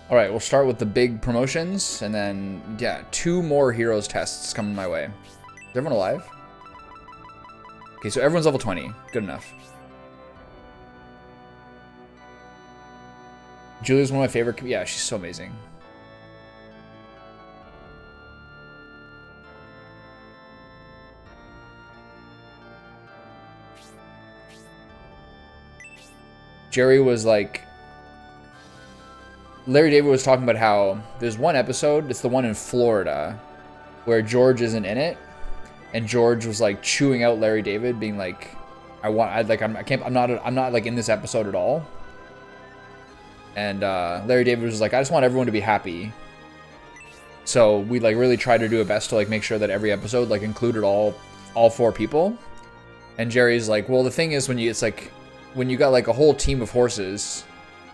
All right, we'll start with the big promotions, and then, yeah, 2 more heroes tests coming my way. Is everyone alive? Okay, so everyone's level 20. Good enough. Julia's one of my favorite. Yeah, she's so amazing. Jerry was like... Larry David was talking about how there's one episode, it's the one in Florida, where George isn't in it, and George was like chewing out Larry David, being like, I'm not like in this episode at all. And Larry David was like, I just want everyone to be happy. So we like really tried to do our best to like make sure that every episode like included all 4 people. And Jerry's like, well, the thing is when you got like a whole team of horses,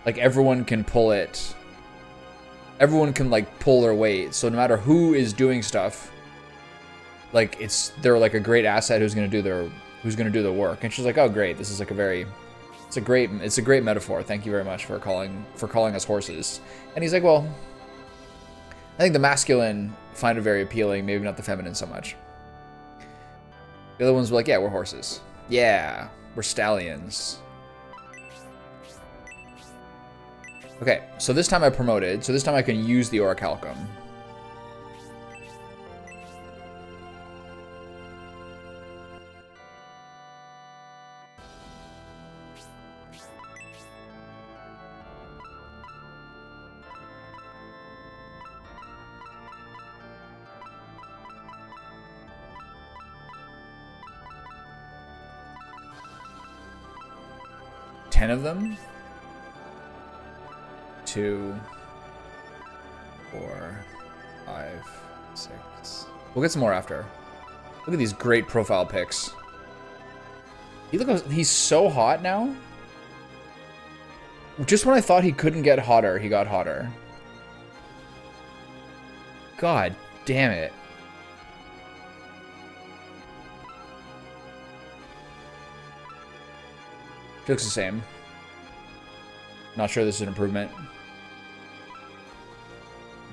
like everyone can pull it. Everyone can like pull their weight. So no matter who is doing stuff, like they're like a great asset who's gonna do the work. And she's like, oh great, this is like it's a great metaphor. Thank you very much for calling us horses. And he's like, well, I think the masculine find it very appealing, maybe not the feminine so much. The other ones were like, yeah, we're horses. Yeah, we're stallions. Okay, so this time I promoted, so this time I can use the Orichalcum. Ten of them? 2, 4, 5, 6. We'll get some more after. Look at these great profile pics. He's so hot now. Just when I thought he couldn't get hotter, he got hotter. God damn it. He looks the same. Not sure this is an improvement.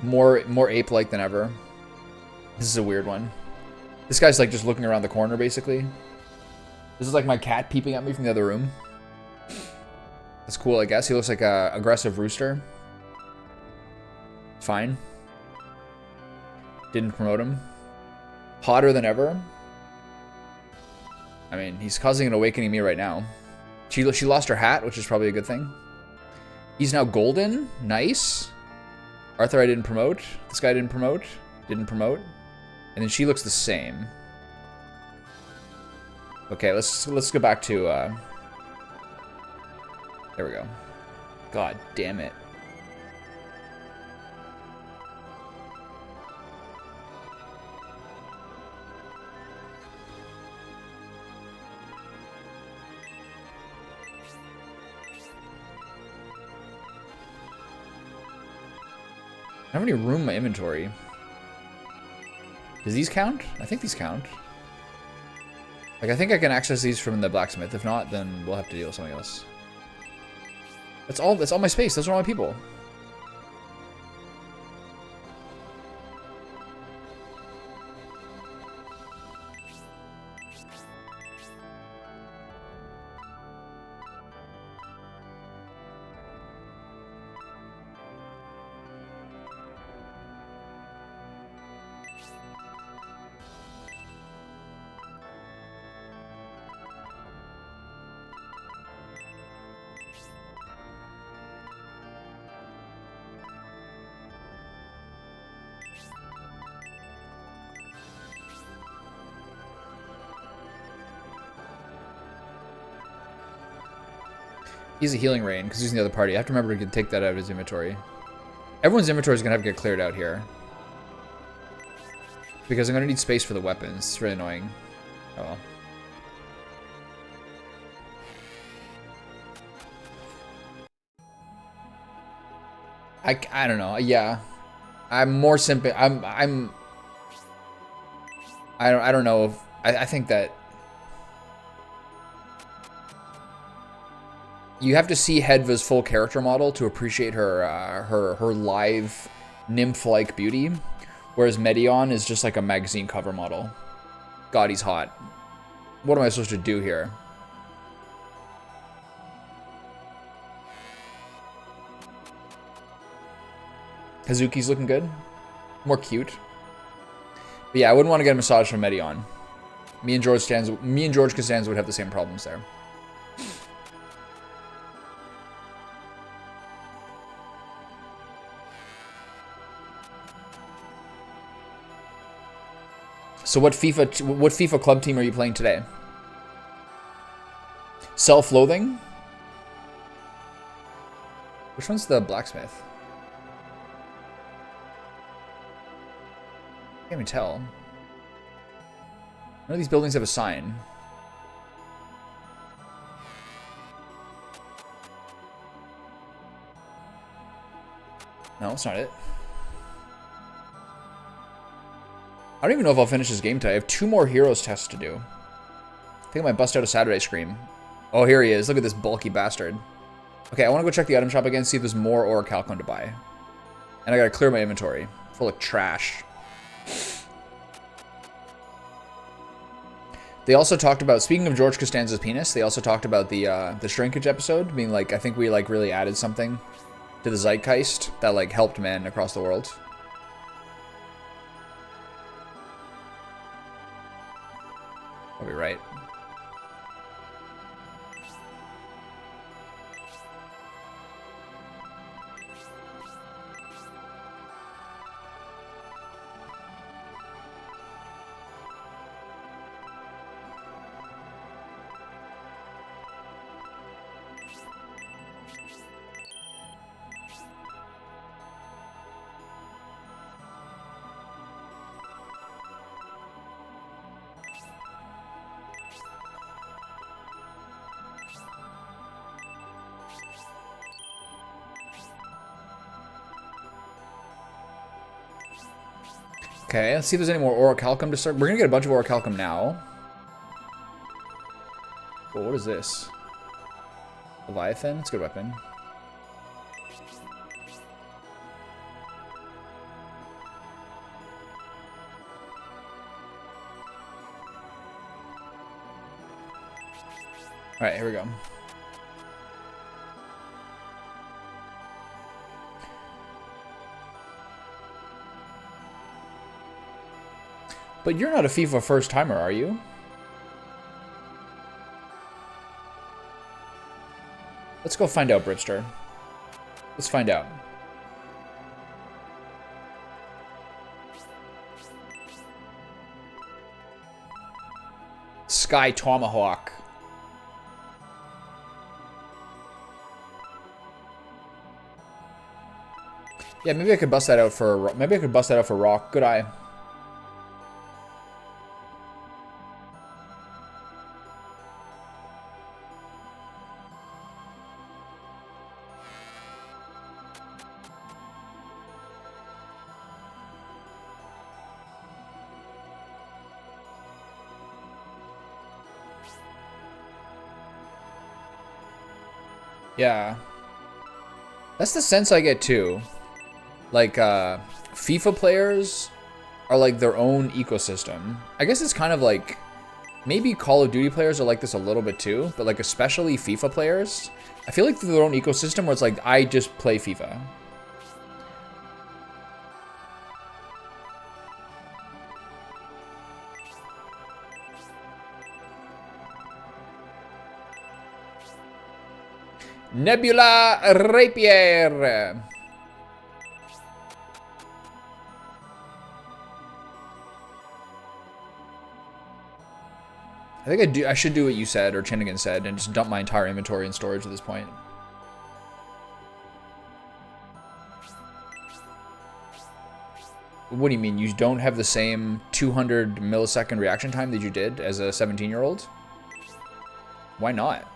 More ape-like than ever. This is a weird one. This guy's like just looking around the corner, basically. This is like my cat peeping at me from the other room. That's cool, I guess. He looks like a aggressive rooster. Fine. Didn't promote him. Hotter than ever. I mean, he's causing an awakening me right now. She lost her hat, which is probably a good thing. He's now golden. Nice. Arthur I didn't promote. This guy didn't promote. Didn't promote. And then she looks the same. Okay, let's go back to there we go. God damn it. I don't have any room in my inventory. Does these count? I think these count. Like, I think I can access these from the blacksmith. If not, then we'll have to deal with something else. That's all my space. Those are all my people. He's a healing rain because he's in the other party. I have to remember to take that out of his inventory. Everyone's inventory is going to have to get cleared out here. Because I'm going to need space for the weapons. It's really annoying. Oh well. I don't know. Yeah. I'm more simple. I don't know if I think that You have to see Hedva's full character model to appreciate her her live nymph-like beauty, whereas Medion is just like a magazine cover model. God, he's hot. What am I supposed to do here? Hazuki's looking good. More cute. But yeah, I wouldn't want to get a massage from Medion. Me and George Costanza would have the same problems there. So what FIFA club team are you playing today? Self-loathing? Which one's the blacksmith? Can't even tell. None of these buildings have a sign. No, that's not it. I don't even know if I'll finish this game today. I have 2 more heroes tests to do. I think I might bust out a Saturday Scream. Oh, here he is. Look at this bulky bastard. Okay, I want to go check the item shop again, see if there's more Orichalcum to buy. And I gotta clear my inventory. Full of trash. They also talked about, speaking of George Costanza's penis, they also talked about the shrinkage episode, being like, I think we like really added something to the zeitgeist that like helped men across the world. I'll be right. Okay, let's see if there's any more Orichalcum to start. We're gonna get a bunch of Orichalcum now. Well, what is this? Leviathan? It's a good weapon. Alright, here we go. But you're not a FIFA first timer, are you? Let's go find out, Bripster. Let's find out. Sky Tomahawk. Yeah, maybe I could bust that out for Rock. Good eye. Yeah. That's the sense I get too. Like, FIFA players are like their own ecosystem. I guess it's kind of like, maybe Call of Duty players are like this a little bit too, but like especially FIFA players, I feel like they're their own ecosystem where it's like, I just play FIFA. Nebula Rapier. I think I should do what you said, or Chinnigan said, and just dump my entire inventory in storage at this point. What do you mean? You don't have the same 200 millisecond reaction time that you did as a 17-year-old? Why not?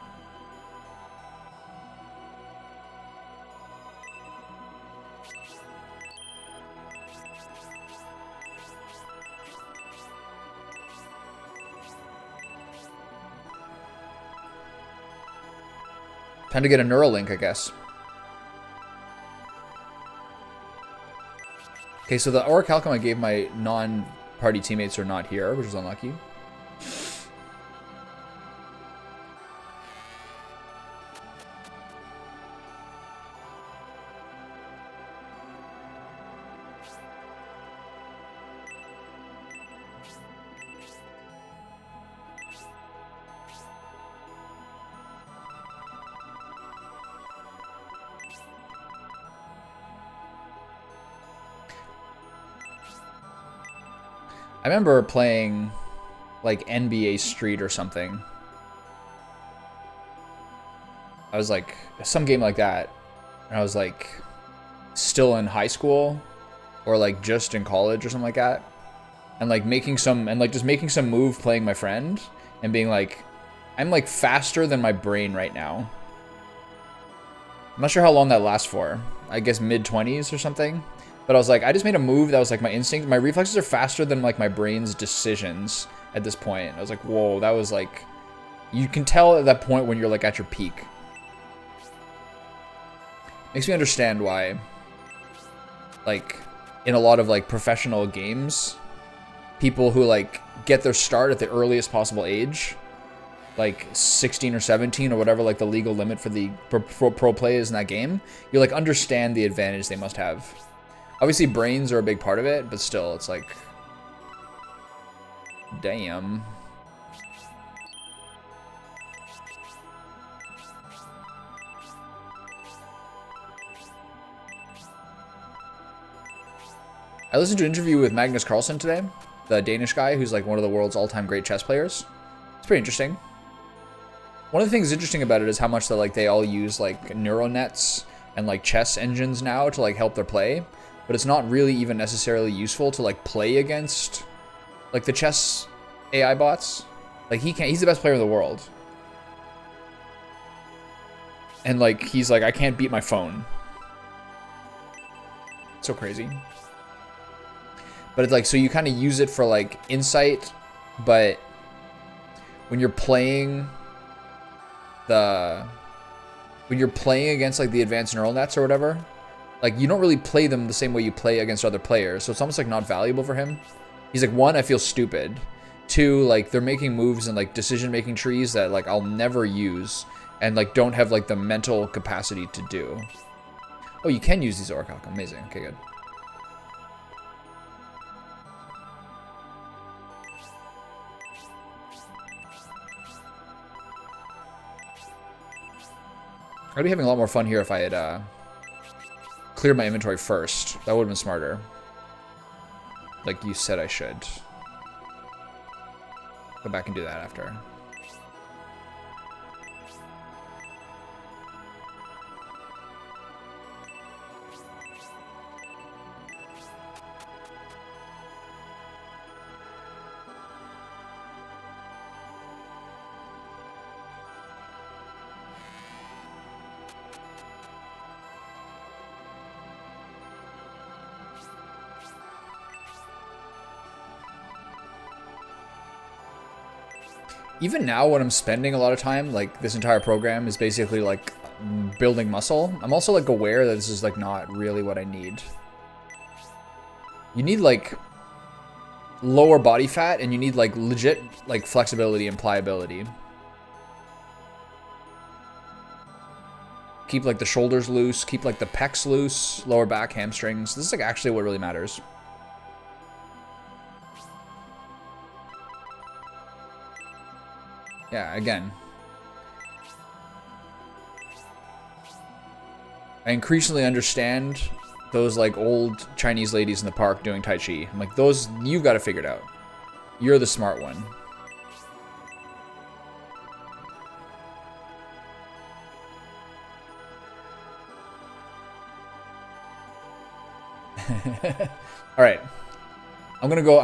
Time to get a Neuralink, I guess. Okay, so the Orichalcum I gave my non-party teammates are not here, which is unlucky. I remember playing like NBA Street or something. I was like, some game like that. And I was like still in high school or like just in college or something like that. And like making some, and like just making some move playing my friend and being like, I'm like faster than my brain right now. I'm not sure how long that lasts for. I guess mid-20s or something. But I was like, I just made a move that was like my instinct. My reflexes are faster than like my brain's decisions at this point. I was like, whoa, that was like, you can tell at that point when you're like at your peak. Makes me understand why, like, in a lot of like professional games, people who like get their start at the earliest possible age, like 16 or 17 or whatever like the legal limit for the pro play is in that game, you like understand the advantage they must have. Obviously, brains are a big part of it, but still, it's like, damn. I listened to an interview with Magnus Carlsen today, the Danish guy who's like one of the world's all-time great chess players. It's pretty interesting. One of the things interesting about it is how much they all use like neural nets and like chess engines now to like help their play. But it's not really even necessarily useful to like play against like the chess AI bots. Like he's the best player in the world. And like, he's like, I can't beat my phone. So crazy. But it's like, so you kind of use it for like insight, but when you're playing against like the advanced neural nets or whatever, like, you don't really play them the same way you play against other players. So it's almost like not valuable for him. He's like, one, I feel stupid. Two, like they're making moves and like decision-making trees that like I'll never use and like don't have like the mental capacity to do. Oh, you can use these Orichalcum. Amazing. Okay, good. I'd be having a lot more fun here if I had cleared my inventory first. That would have been smarter. Like you said I should. Go back and do that after. Even now, when I'm spending a lot of time, like this entire program is basically like building muscle. I'm also like aware that this is like not really what I need. You need like lower body fat and you need like legit like flexibility and pliability. Keep like the shoulders loose, keep like the pecs loose, lower back, hamstrings. This is like actually what really matters. Yeah, again. I increasingly understand those like old Chinese ladies in the park doing Tai Chi. I'm like, those, you've got to figure it out. You're the smart one. All right. I'm going to go,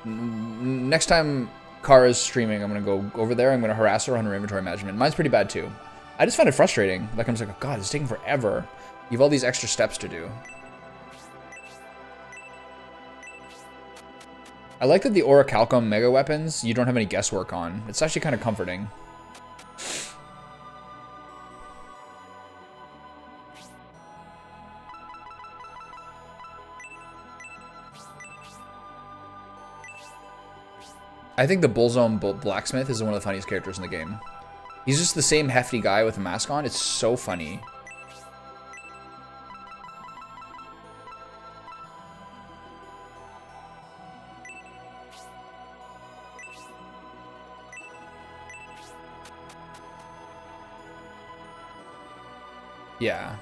next time Kara's streaming, I'm going to go over there. I'm going to harass her on her inventory management. Mine's pretty bad too. I just find it frustrating. Like, I'm just like, oh God, it's taking forever. You have all these extra steps to do. I like that the Orichalcum mega weapons, you don't have any guesswork on. It's actually kind of comforting. I think the Bullzone Blacksmith is one of the funniest characters in the game. He's just the same hefty guy with a mask on. It's so funny. Yeah.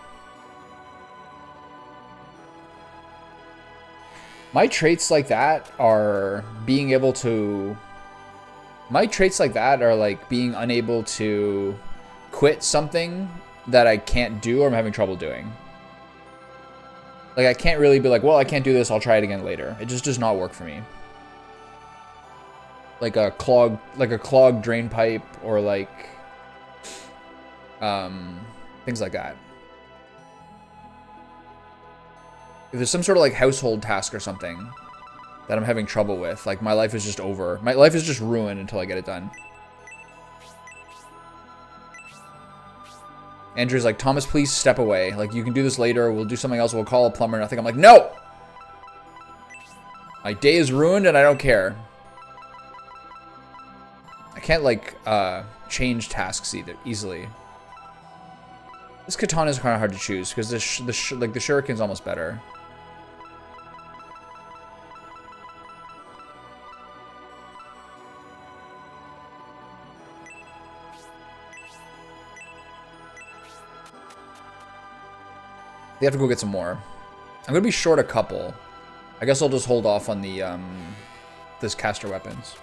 My traits like that are being able to... My traits like that are like being unable to quit something that I can't do or I'm having trouble doing. Like I can't really be like, well, I can't do this, I'll try it again later. It just does not work for me. Like a clogged drain pipe or like things like that. If there's some sort of like household task or something that I'm having trouble with, like my life is just over. My life is just ruined until I get it done. Andrew's like, Thomas, please step away. Like, you can do this later. We'll do something else. We'll call a plumber. And I think I'm like, no! My day is ruined and I don't care. I can't, like, change tasks easily. This katana is kind of hard to choose because the shuriken's almost better. They have to go get some more. I'm gonna be short a couple. I guess I'll just hold off on the this caster weapons.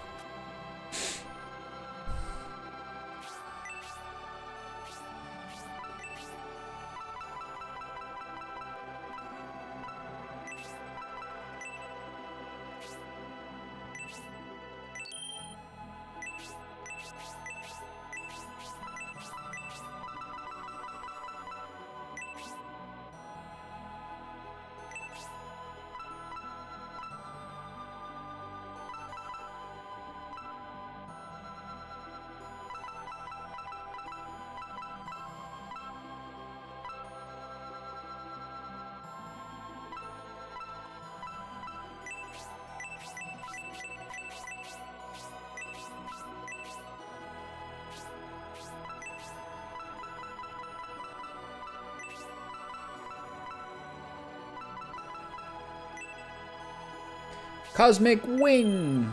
Cosmic Wing!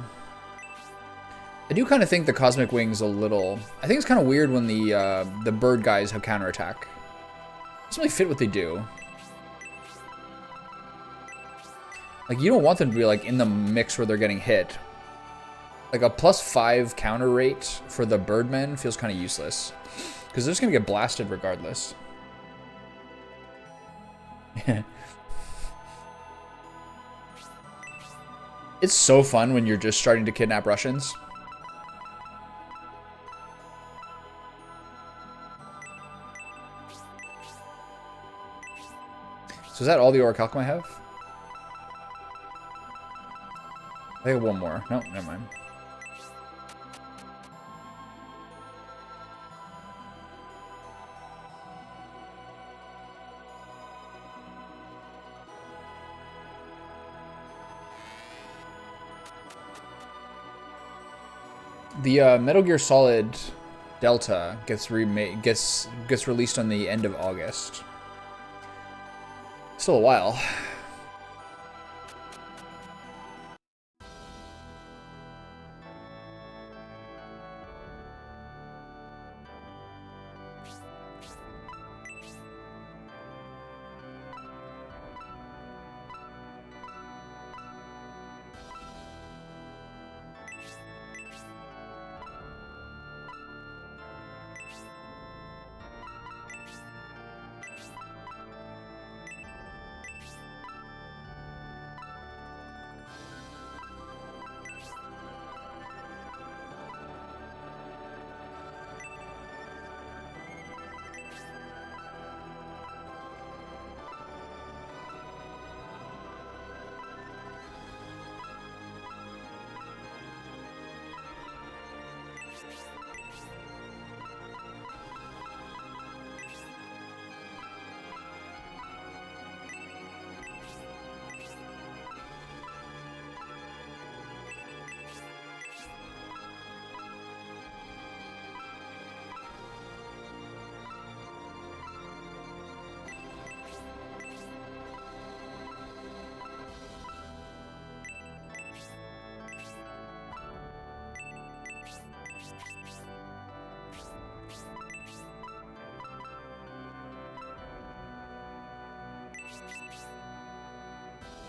I do kind of think the Cosmic Wing's a little... I think it's kind of weird when the bird guys have counterattack. It doesn't really fit what they do. Like, you don't want them to be, like, in the mix where they're getting hit. Like, a +5 counter rate for the birdmen feels kind of useless. Because they're just going to get blasted regardless. It's so fun when you're just starting to kidnap Russians. So is that all the Orichalcum I have? I have one more. No, never mind. The Metal Gear Solid Delta gets released on the end of August. Still a while.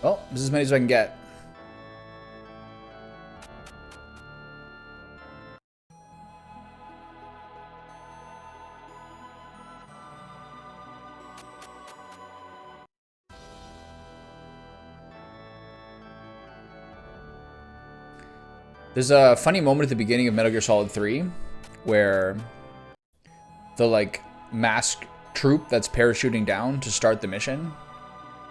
Well, this is as many as I can get. There's a funny moment at the beginning of Metal Gear Solid 3 where the like masked troop that's parachuting down to start the mission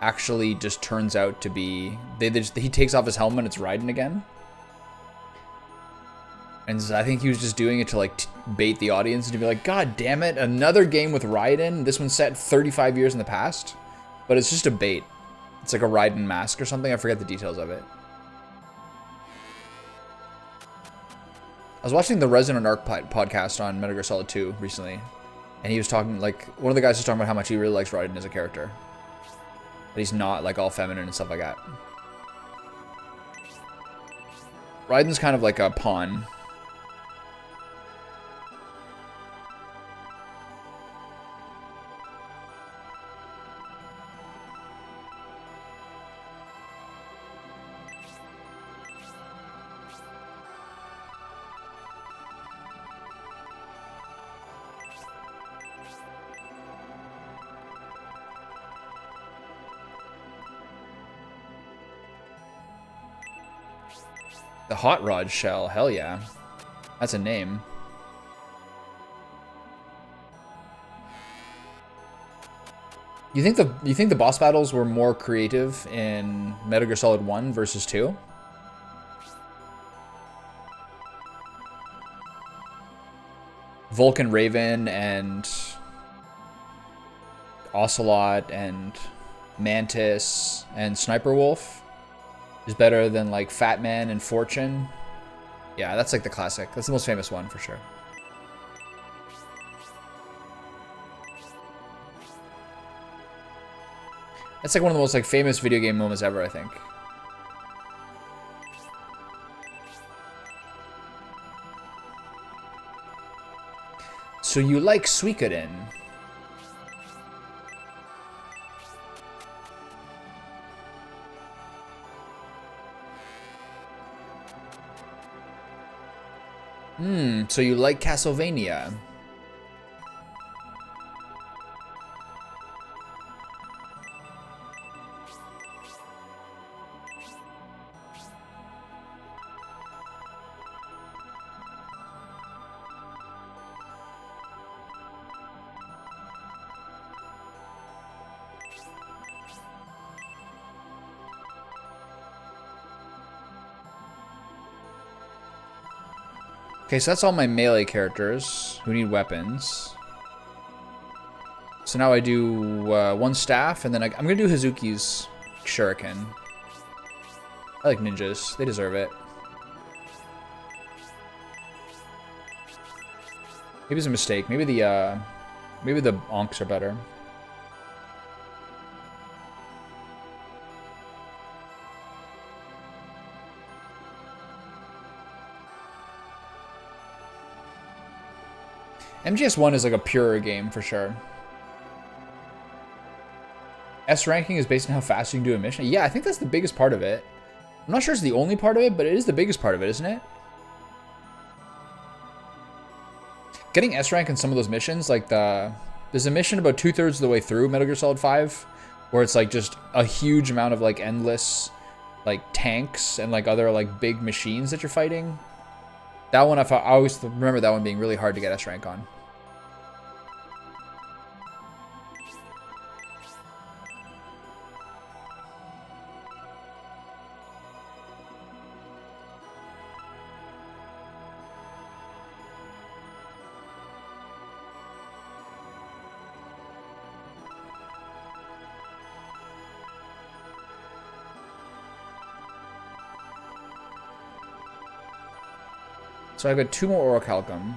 actually just turns out to be he takes off his helmet and it's Raiden again. And I think he was just doing it to like bait the audience and to be like, God damn it, another game with Raiden. This one's set 35 years in the past, but it's just a bait. It's like a Raiden mask or something. I forget the details of it. I was watching the Resonant Arc podcast on Metal Gear Solid 2 recently, and he was talking, like, one of the guys was talking about how much he really likes Raiden as a character. That he's not, like, all feminine and stuff like that. Raiden's kind of like a pawn. The Hot Rod Shell, hell yeah. That's a name. You think the boss battles were more creative in Metal Gear Solid 1 versus 2? Vulcan Raven and Ocelot and Mantis and Sniper Wolf is better than like Fat Man and Fortune. Yeah, that's like the classic. That's the most famous one for sure. That's like one of the most like famous video game moments ever, I think. So you like Suikoden? So you like Castlevania? Okay, so that's all my melee characters who need weapons. So now I do one staff, and then I'm going to do Hazuki's shuriken. I like ninjas. They deserve it. Maybe it's a mistake. Maybe the onks are better. MGS1 is like a purer game for sure. S ranking is based on how fast you can do a mission. Yeah, I think that's the biggest part of it. I'm not sure it's the only part of it, but it is the biggest part of it, isn't it? Getting S rank in some of those missions, like there's a mission about 2/3 of the way through Metal Gear Solid 5, where it's like just a huge amount of like endless like tanks and like other like big machines that you're fighting. That one, I always remember that one being really hard to get S rank on. So I've got 2 more Orichalcum.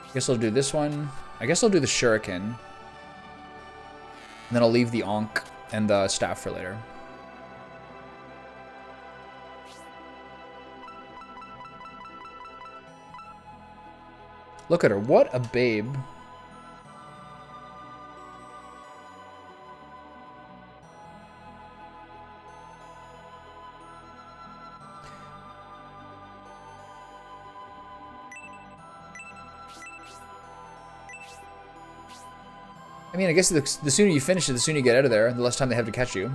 I guess I'll do this one. I guess I'll do the Shuriken. And then I'll leave the Ankh and the staff for later. Look at her. What a babe. I mean, I guess the sooner you finish it, the sooner you get out of there, the less time they have to catch you.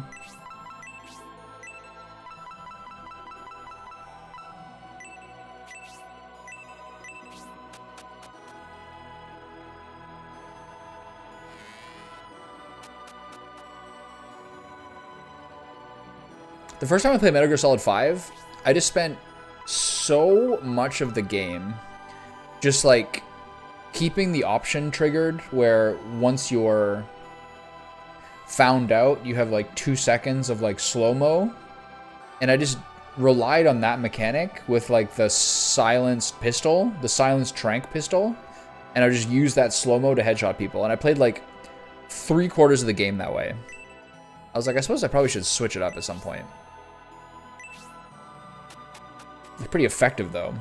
The first time I played Metal Gear Solid 5, I just spent so much of the game just like keeping the option triggered where once you're found out, you have like 2 seconds of like slow-mo. And I just relied on that mechanic with like the silenced pistol, the silenced tranq pistol. And I just used that slow-mo to headshot people. And I played like 3/4 of the game that way. I was like, I suppose I probably should switch it up at some point. It's pretty effective, though.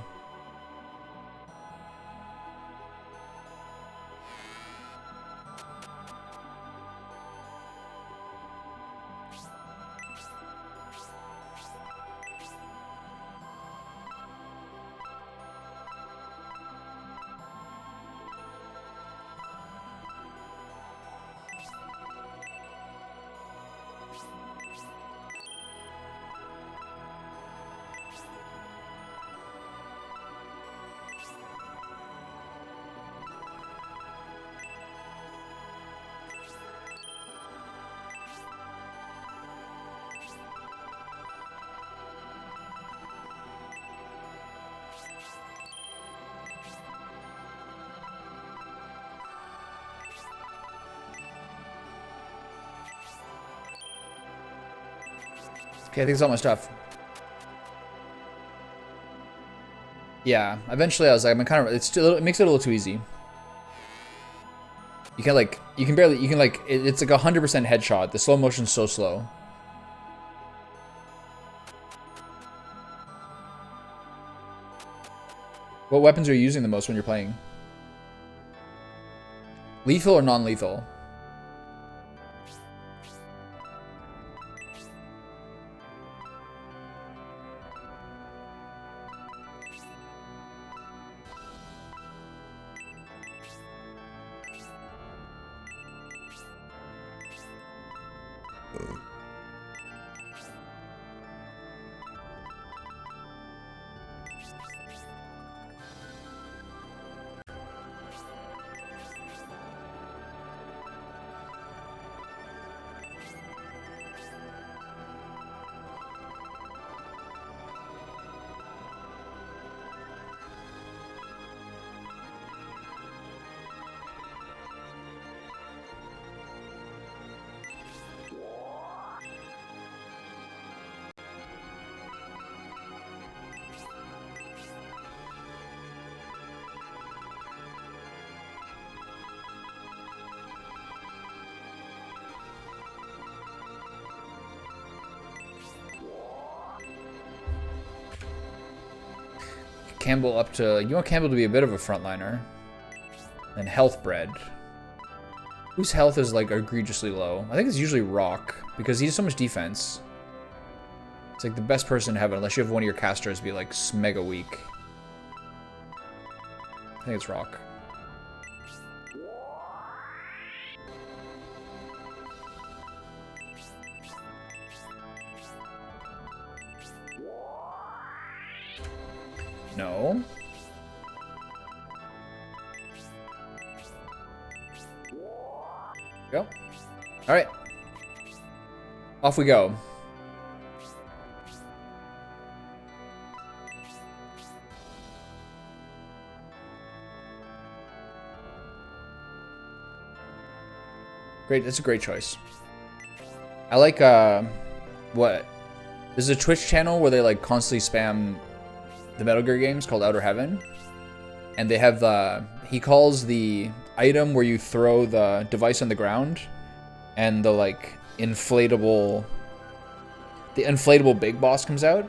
Okay, I think it's all my stuff. Yeah, eventually I was like, I'm kind of, it makes it a little too easy. You can like, you can like, it's like 100% headshot. The slow motion's so slow. What weapons are you using the most when you're playing? Lethal or non-lethal? Campbell up to... You want Campbell to be a bit of a frontliner. And health bread. Whose health is like egregiously low? I think it's usually Rock, because he has so much defense. It's like the best person to have it, unless you have one of your casters be like mega weak. I think it's Rock. No. Go. All right. Off we go. Great. That's a great choice. I like, what? There's a Twitch channel where they like constantly spam the Metal Gear games called Outer Heaven. And they have the, he calls the item where you throw the device on the ground and the like inflatable big boss comes out.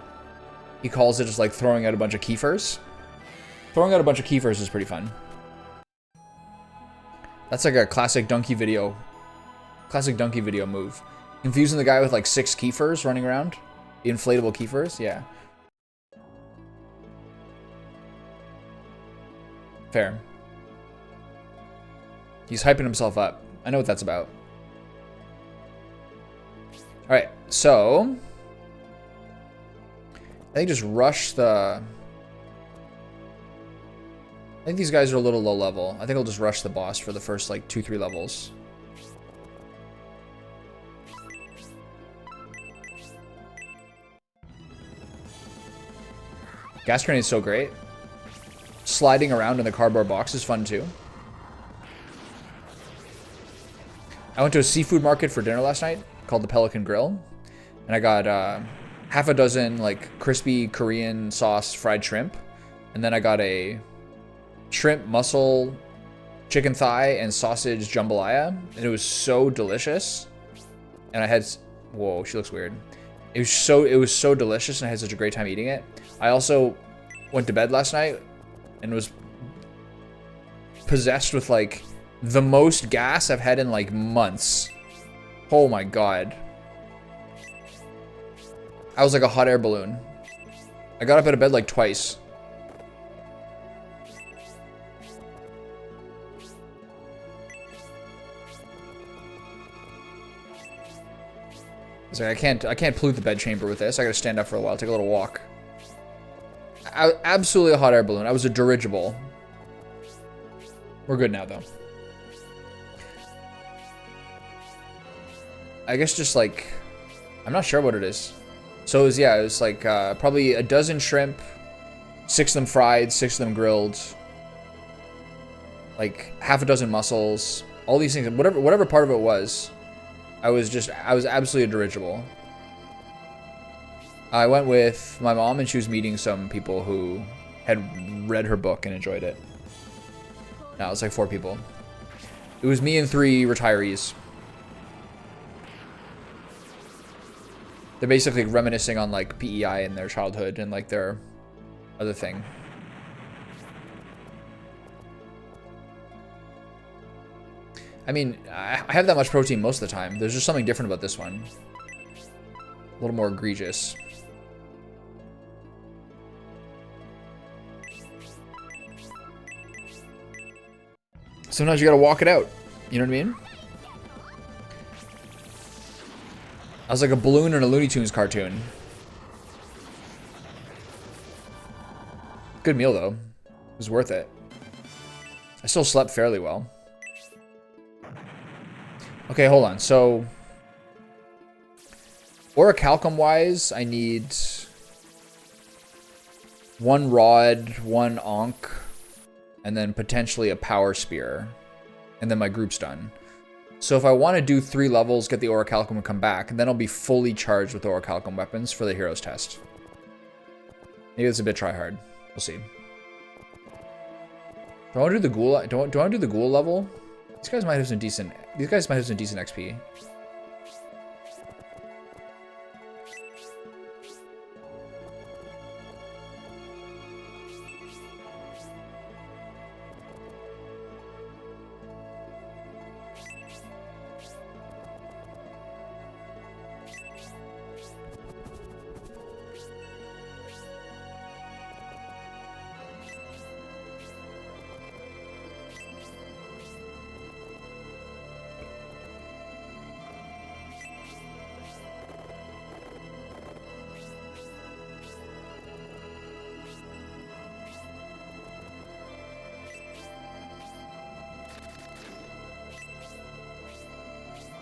He calls it just like throwing out a bunch of Kiefers. Throwing out a bunch of Kiefers is pretty fun. That's like a classic Donkey video move. Confusing the guy with like 6 Kiefers running around. The inflatable Kiefers, yeah. Fair. He's hyping himself up. I know what that's about. All right, so I think just rush the... I think these guys are a little low level. I think I'll just rush the boss for the first like 2-3 levels. Gas grenade is so great. Sliding around in the cardboard box is fun too. I went to a seafood market for dinner last night called the Pelican Grill. And I got half a dozen like crispy Korean sauce fried shrimp. And then I got a shrimp, mussel, chicken thigh, and sausage jambalaya. And it was so delicious. And I had... Whoa, she looks weird. It was so delicious, and I had such a great time eating it. I also went to bed last night and was possessed with like the most gas I've had in like months. Oh my god. I was like a hot air balloon. I got up out of bed like twice. It's like I can't pollute the bed chamber with this. I gotta stand up for a while, take a little walk. Absolutely a hot air balloon. I was a dirigible. We're good now, though. I guess just like... I'm not sure what it is. So it was, yeah, it was like probably a dozen shrimp, 6 of them fried, 6 of them grilled, like half a dozen mussels, all these things, whatever part of it was, I was absolutely a dirigible. I went with my mom, and she was meeting some people who had read her book and enjoyed it. No, it was like 4 people. It was me and 3 retirees. They're basically reminiscing on like PEI in their childhood and like their other thing. I mean, I have that much protein most of the time. There's just something different about this one. A little more egregious. Sometimes you gotta walk it out. You know what I mean? I was like a balloon in a Looney Tunes cartoon. Good meal, though. It was worth it. I still slept fairly well. Okay, hold on. So, orichalcum-wise, I need 1 rod, 1 onk, and then potentially a power spear. And then my group's done. So if I want to do 3 levels, get the orichalcum and come back, and then I'll be fully charged with orichalcum weapons for the heroes test. Maybe it's a bit try hard. We'll see. Do I want to do the ghoul? Do I want to do the ghoul level? These guys might have some decent. These guys might have some decent XP.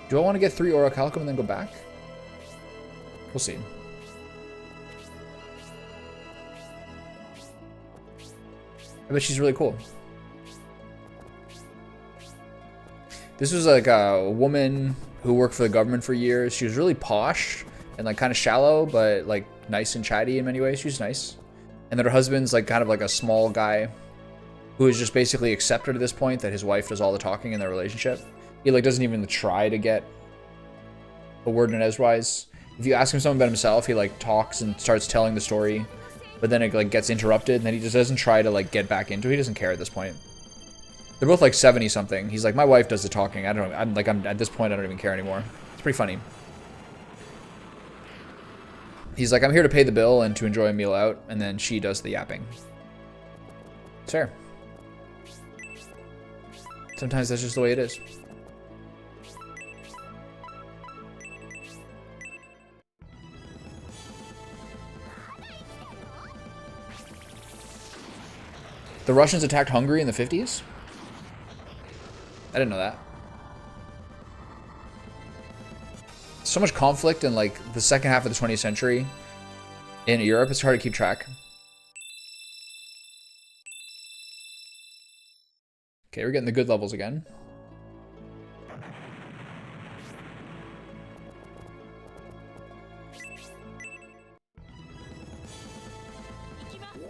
Do I want to get 3 orichalcum and then go back? We'll see. I bet she's really cool. This was like a woman who worked for the government for years. She was really posh and like kind of shallow, but like nice and chatty in many ways. She was nice. And then her husband's like kind of like a small guy who is just basically accepted at this point that his wife does all the talking in their relationship. He like doesn't even try to get a word in edgewise. If you ask him something about himself, he like talks and starts telling the story, but then it like gets interrupted, and then he just doesn't try to like get back into it. He doesn't care at this point. They're both like 70 something. He's like, my wife does the talking. I don't know. I'm at this point, I don't even care anymore. It's pretty funny. He's like, I'm here to pay the bill and to enjoy a meal out, and then she does the yapping. It's fair. Sometimes that's just the way it is. The Russians attacked Hungary in the 50s? I didn't know that. So much conflict in like the second half of the 20th century in Europe, it's hard to keep track. Okay, we're getting the good levels again.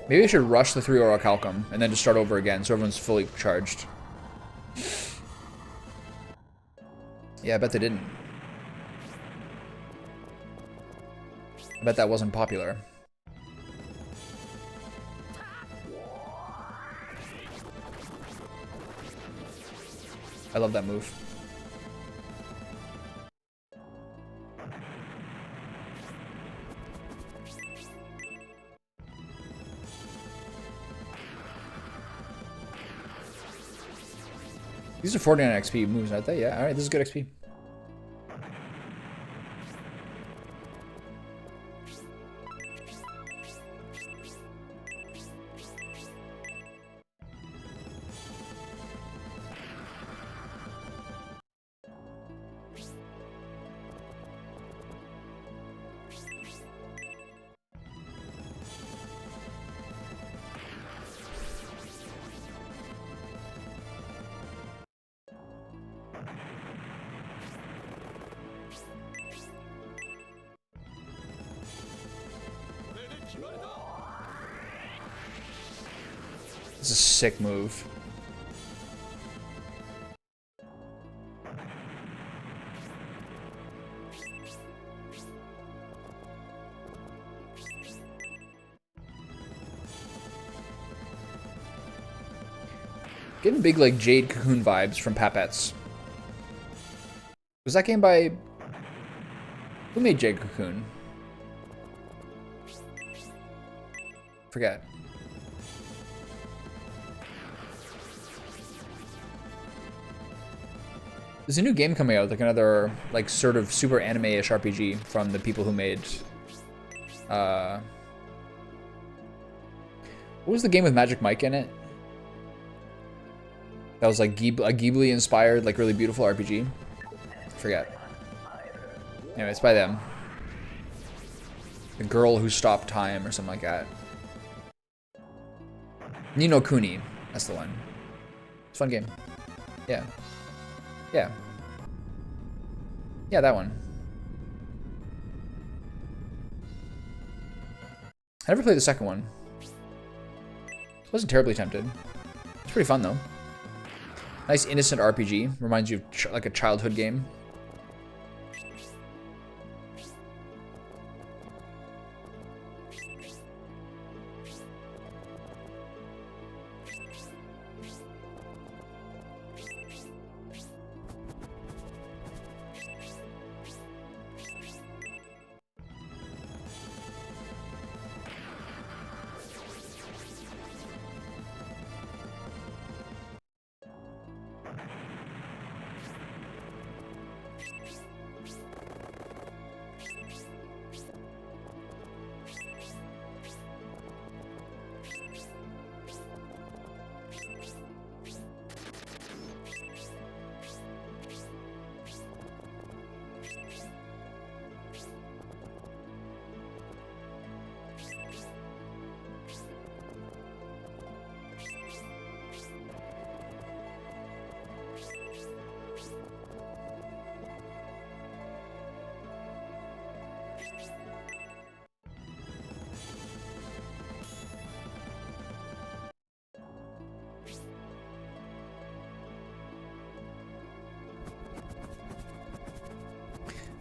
Maybe I should rush the 3 Orichalcum and then just start over again so everyone's fully charged. Yeah, I bet they didn't. I bet that wasn't popular. I love that move. These are 49 XP moves, aren't they? Yeah, alright, this is good XP. This is a sick move. Getting big like Jade Cocoon vibes from Papettes. Was that game by... Who made Jade Cocoon? Forget. There's a new game coming out, like another, like, sort of super anime-ish RPG from the people who made, what was the game with Magic Mike in it? That was like a Ghibli-inspired, like, really beautiful RPG. Forget. Anyway, it's by them. The Girl Who Stopped Time or something like that. Ni no Kuni, that's the one. It's a fun game. Yeah. Yeah. Yeah, that one. I never played the second one. Wasn't terribly tempted. It's pretty fun though. Nice innocent RPG. Reminds you of like a childhood game.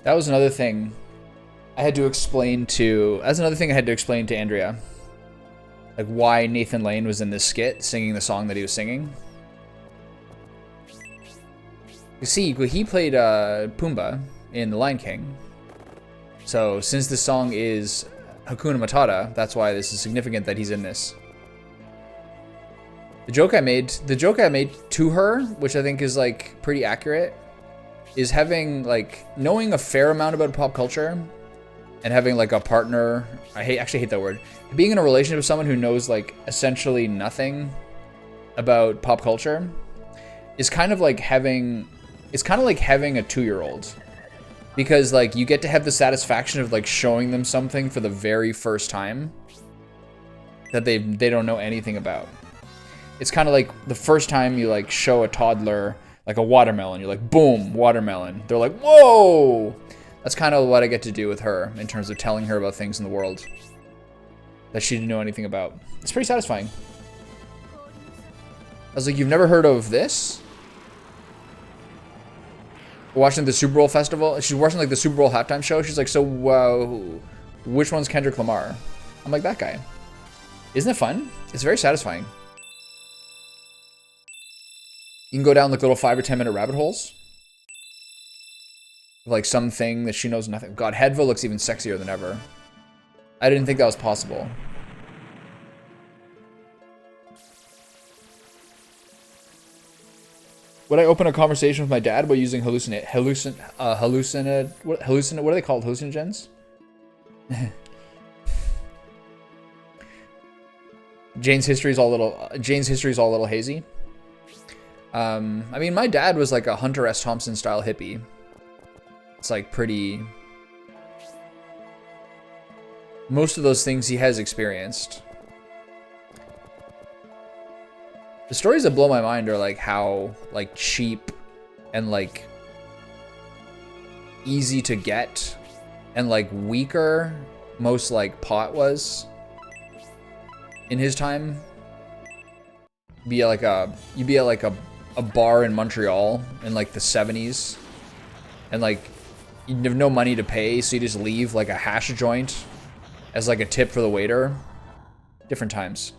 That was another thing I had to explain to... That's another thing I had to explain to Andrea. Like, why Nathan Lane was in this skit, singing the song that he was singing. You see, he played Pumbaa in The Lion King. So, since this song is Hakuna Matata, that's why this is significant that he's in this. The joke I made to her, which I think is, like, pretty accurate, is having, like, knowing a fair amount about pop culture and having, like, a partner, actually hate that word, being in a relationship with someone who knows, like, essentially nothing about pop culture is kind of like having a 2-year-old, because like you get to have the satisfaction of like showing them something for the very first time that they don't know anything about. It's kind of like the first time you like show a toddler like a watermelon, you're like, boom, watermelon. They're like, whoa. That's kind of what I get to do with her in terms of telling her about things in the world that she didn't know anything about. It's pretty satisfying. I was like, you've never heard of this? Watching the Super Bowl festival. She's watching like the Super Bowl halftime show. She's like, so which one's Kendrick Lamar? I'm like, that guy. Isn't it fun? It's very satisfying. You can go down like little 5 or 10 minute rabbit holes. Like something that she knows nothing. God, Hedva looks even sexier than ever. I didn't think that was possible. Would I open a conversation with my dad about using what are they called? Hallucinogens? Jane's history is all a little hazy. I mean, my dad was like a Hunter S. Thompson style hippie. It's like pretty. Most of those things he has experienced. The stories that blow my mind are like how like cheap and like easy to get and like weaker most like pot was in his time. You'd be at like a bar in Montreal in like the 70s, and like you'd have no money to pay, so you just leave like a hash joint as like a tip for the waiter. Different times.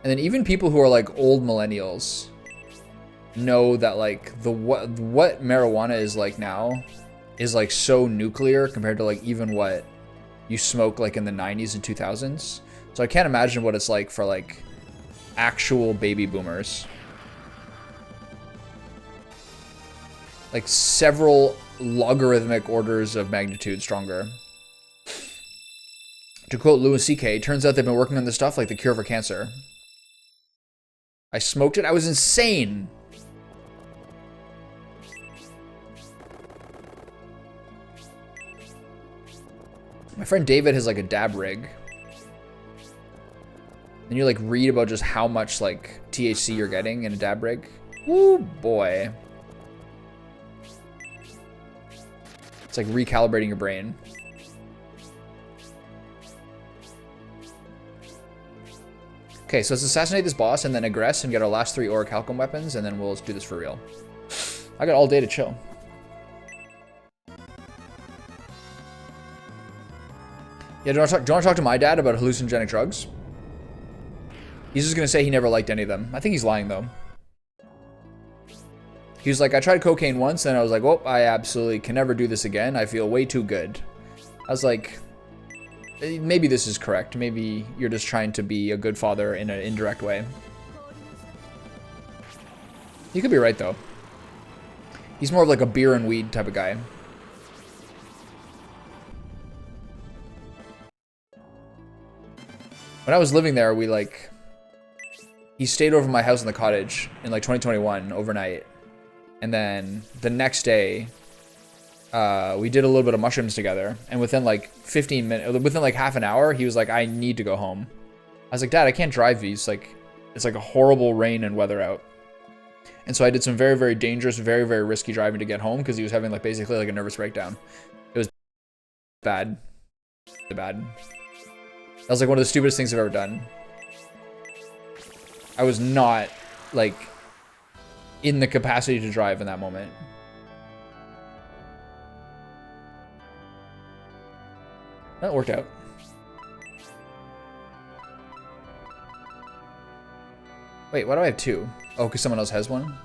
And then even people who are like old millennials know that like what marijuana is like now is like so nuclear compared to like even what you smoke like in the 90s and 2000s. So I can't imagine what it's like for like actual baby boomers. Like several logarithmic orders of magnitude stronger. To quote Louis C.K., turns out they've been working on this stuff like the cure for cancer. I smoked it. I was insane. My friend David has like a dab rig. And you like read about just how much like THC you're getting in a dab rig. Woo boy. It's like recalibrating your brain. Okay, so let's assassinate this boss and then aggress and get our last 3 orichalcum weapons, and then we'll do this for real. I got all day to chill. Yeah, do you want to talk to my dad about hallucinogenic drugs? He's just going to say he never liked any of them. I think he's lying, though. He was like, I tried cocaine once, and I was like, oh, I absolutely can never do this again. I feel way too good. I was like, maybe this is correct. Maybe you're just trying to be a good father in an indirect way. You could be right, though. He's more of like a beer and weed type of guy. When I was living there, he stayed over my house in the cottage in like 2021 overnight. And then the next day, we did a little bit of mushrooms together. And within like 15 minutes, within like half an hour, he was like, I need to go home. I was like, Dad, I can't drive these. Like, it's like a horrible rain and weather out. And so I did some very, very dangerous, very, very risky driving to get home because he was having like basically like a nervous breakdown. It was bad. Bad. That was like one of the stupidest things I've ever done. I was not like in the capacity to drive in that moment. That worked out. Wait, why do I have 2? Oh, because someone else has one?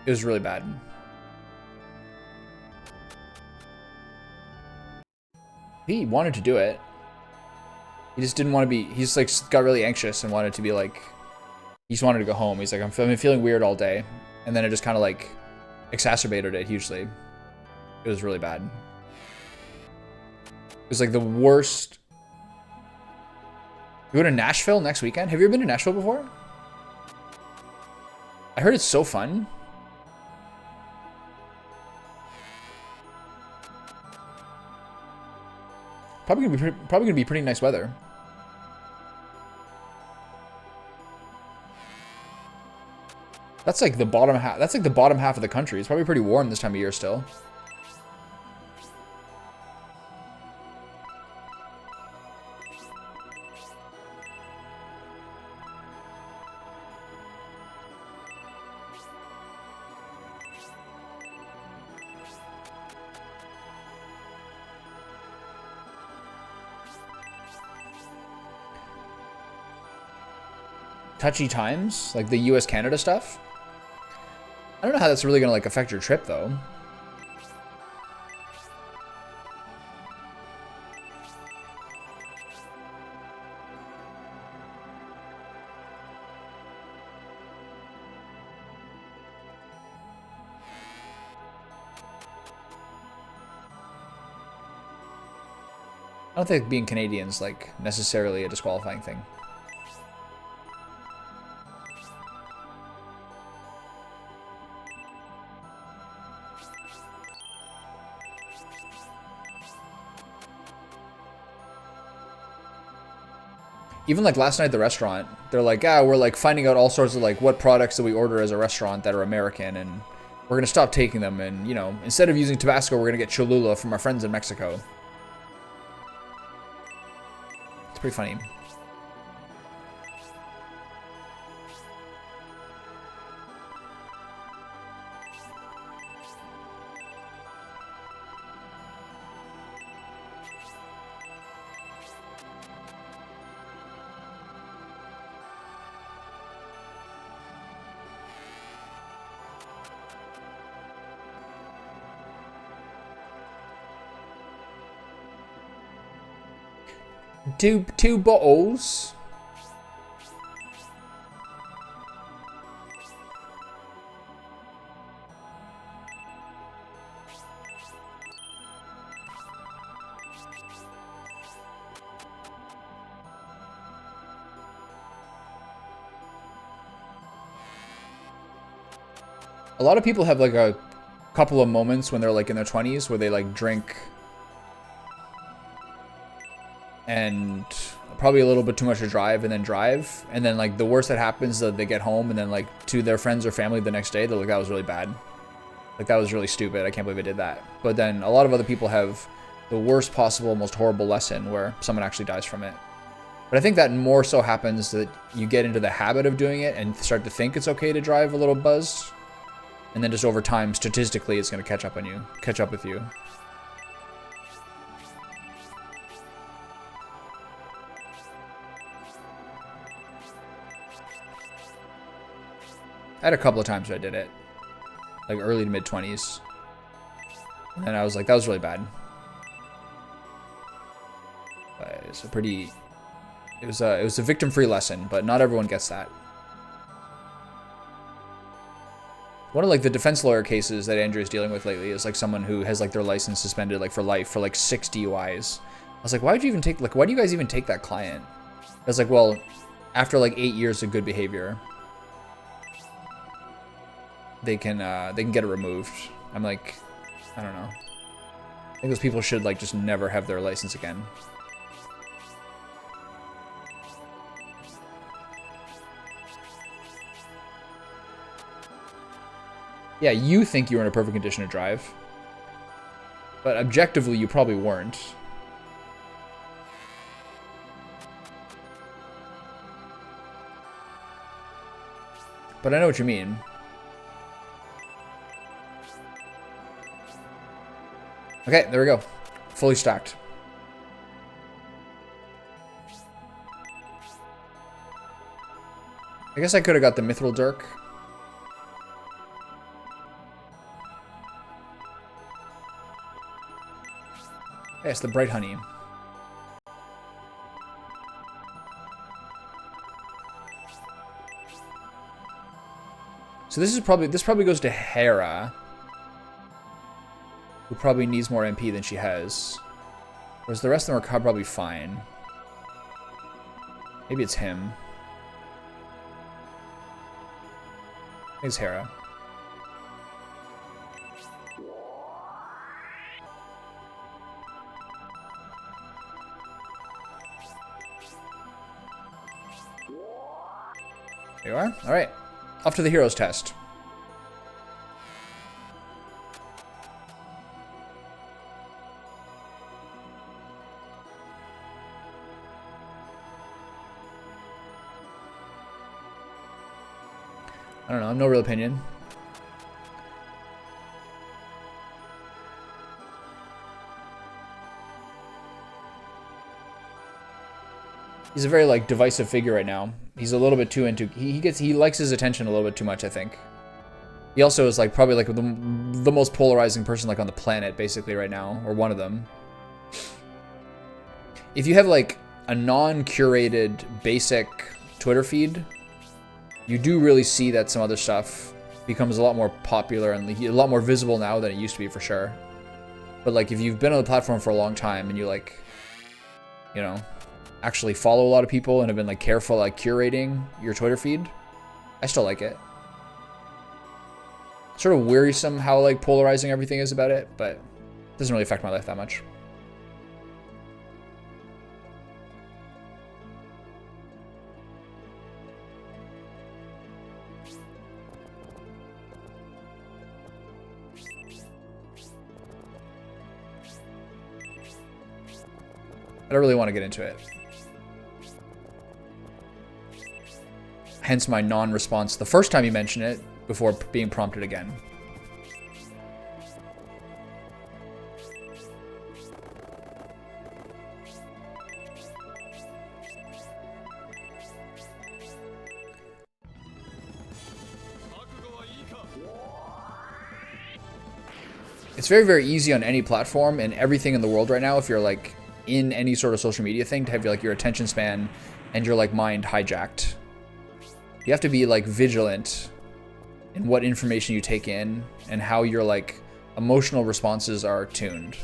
It was really bad. He wanted to do it. He just didn't want to be, he just like got really anxious and wanted to be like, he just wanted to go home. He's like, I've been feeling weird all day. And then it just kind of like exacerbated it hugely. It was really bad. It was like the worst. You go to Nashville next weekend? Have you ever been to Nashville before? I heard it's so fun. Probably gonna be pretty nice weather. That's like the bottom half. That's like the bottom half of the country. It's probably pretty warm this time of year still. Touchy times, like the US Canada stuff. I don't know how that's really gonna like affect your trip though. I don't think being Canadian's like necessarily a disqualifying thing. Even like last night at the restaurant, they're like, we're like finding out all sorts of like what products that we order as a restaurant that are American, and we're gonna stop taking them, and you know, instead of using Tabasco, we're gonna get Cholula from our friends in Mexico. It's pretty funny. Two bottles. A lot of people have like a couple of moments when they're like in their 20s where they like drink and probably a little bit too much to drive, and then like the worst that happens is that they get home and then like to their friends or family the next day they're like, that was really bad, like that was really stupid, I can't believe I did that. But then a lot of other people have the worst possible, most horrible lesson where someone actually dies from it. But I think that more so happens that you get into the habit of doing it and start to think it's okay to drive a little buzzed, and then just over time statistically it's going to catch up with you. I had a couple of times where I did it, like early to mid 20s, and then I was like, that was really bad. But it's a pretty, it was a victim-free lesson, but not everyone gets that. One of like the defense lawyer cases that Andrew is dealing with lately is like someone who has like their license suspended like for life for like 6 DUIs. I was like, why do you guys even take that client? I was like, well, after like 8 years of good behavior, they can get it removed. I'm like, I don't know. I think those people should like just never have their license again. Yeah, you think you were in a perfect condition to drive, but objectively you probably weren't. But I know what you mean. Okay, there we go. Fully stacked. I guess I could have got the Mithril Dirk. Yes, the Bright Honey. So this probably goes to Hera. who probably needs more MP than she has. Whereas the rest of them are probably fine. Maybe it's him. I think it's Hera. There you are. All right. Off to the heroes test. I don't know. I have no real opinion. He's a very like divisive figure right now. He's a little bit too into he likes his attention a little bit too much, I think. He also is like probably like the most polarizing person like on the planet basically right now, or one of them. If you have like a non-curated basic Twitter feed, you do really see that some other stuff becomes a lot more popular and a lot more visible now than it used to be for sure. But like if you've been on the platform for a long time and you like, you know, actually follow a lot of people and have been like careful like curating your Twitter feed, I still like it. Sort of wearisome how like polarizing everything is about it, but it doesn't really affect my life that much. I don't really want to get into it. Hence my non-response the first time you mention it before being prompted again. It's very, very easy on any platform and everything in the world right now if you're like in any sort of social media thing to have like your attention span and your like mind hijacked. You have to be like vigilant in what information you take in and how your like emotional responses are tuned.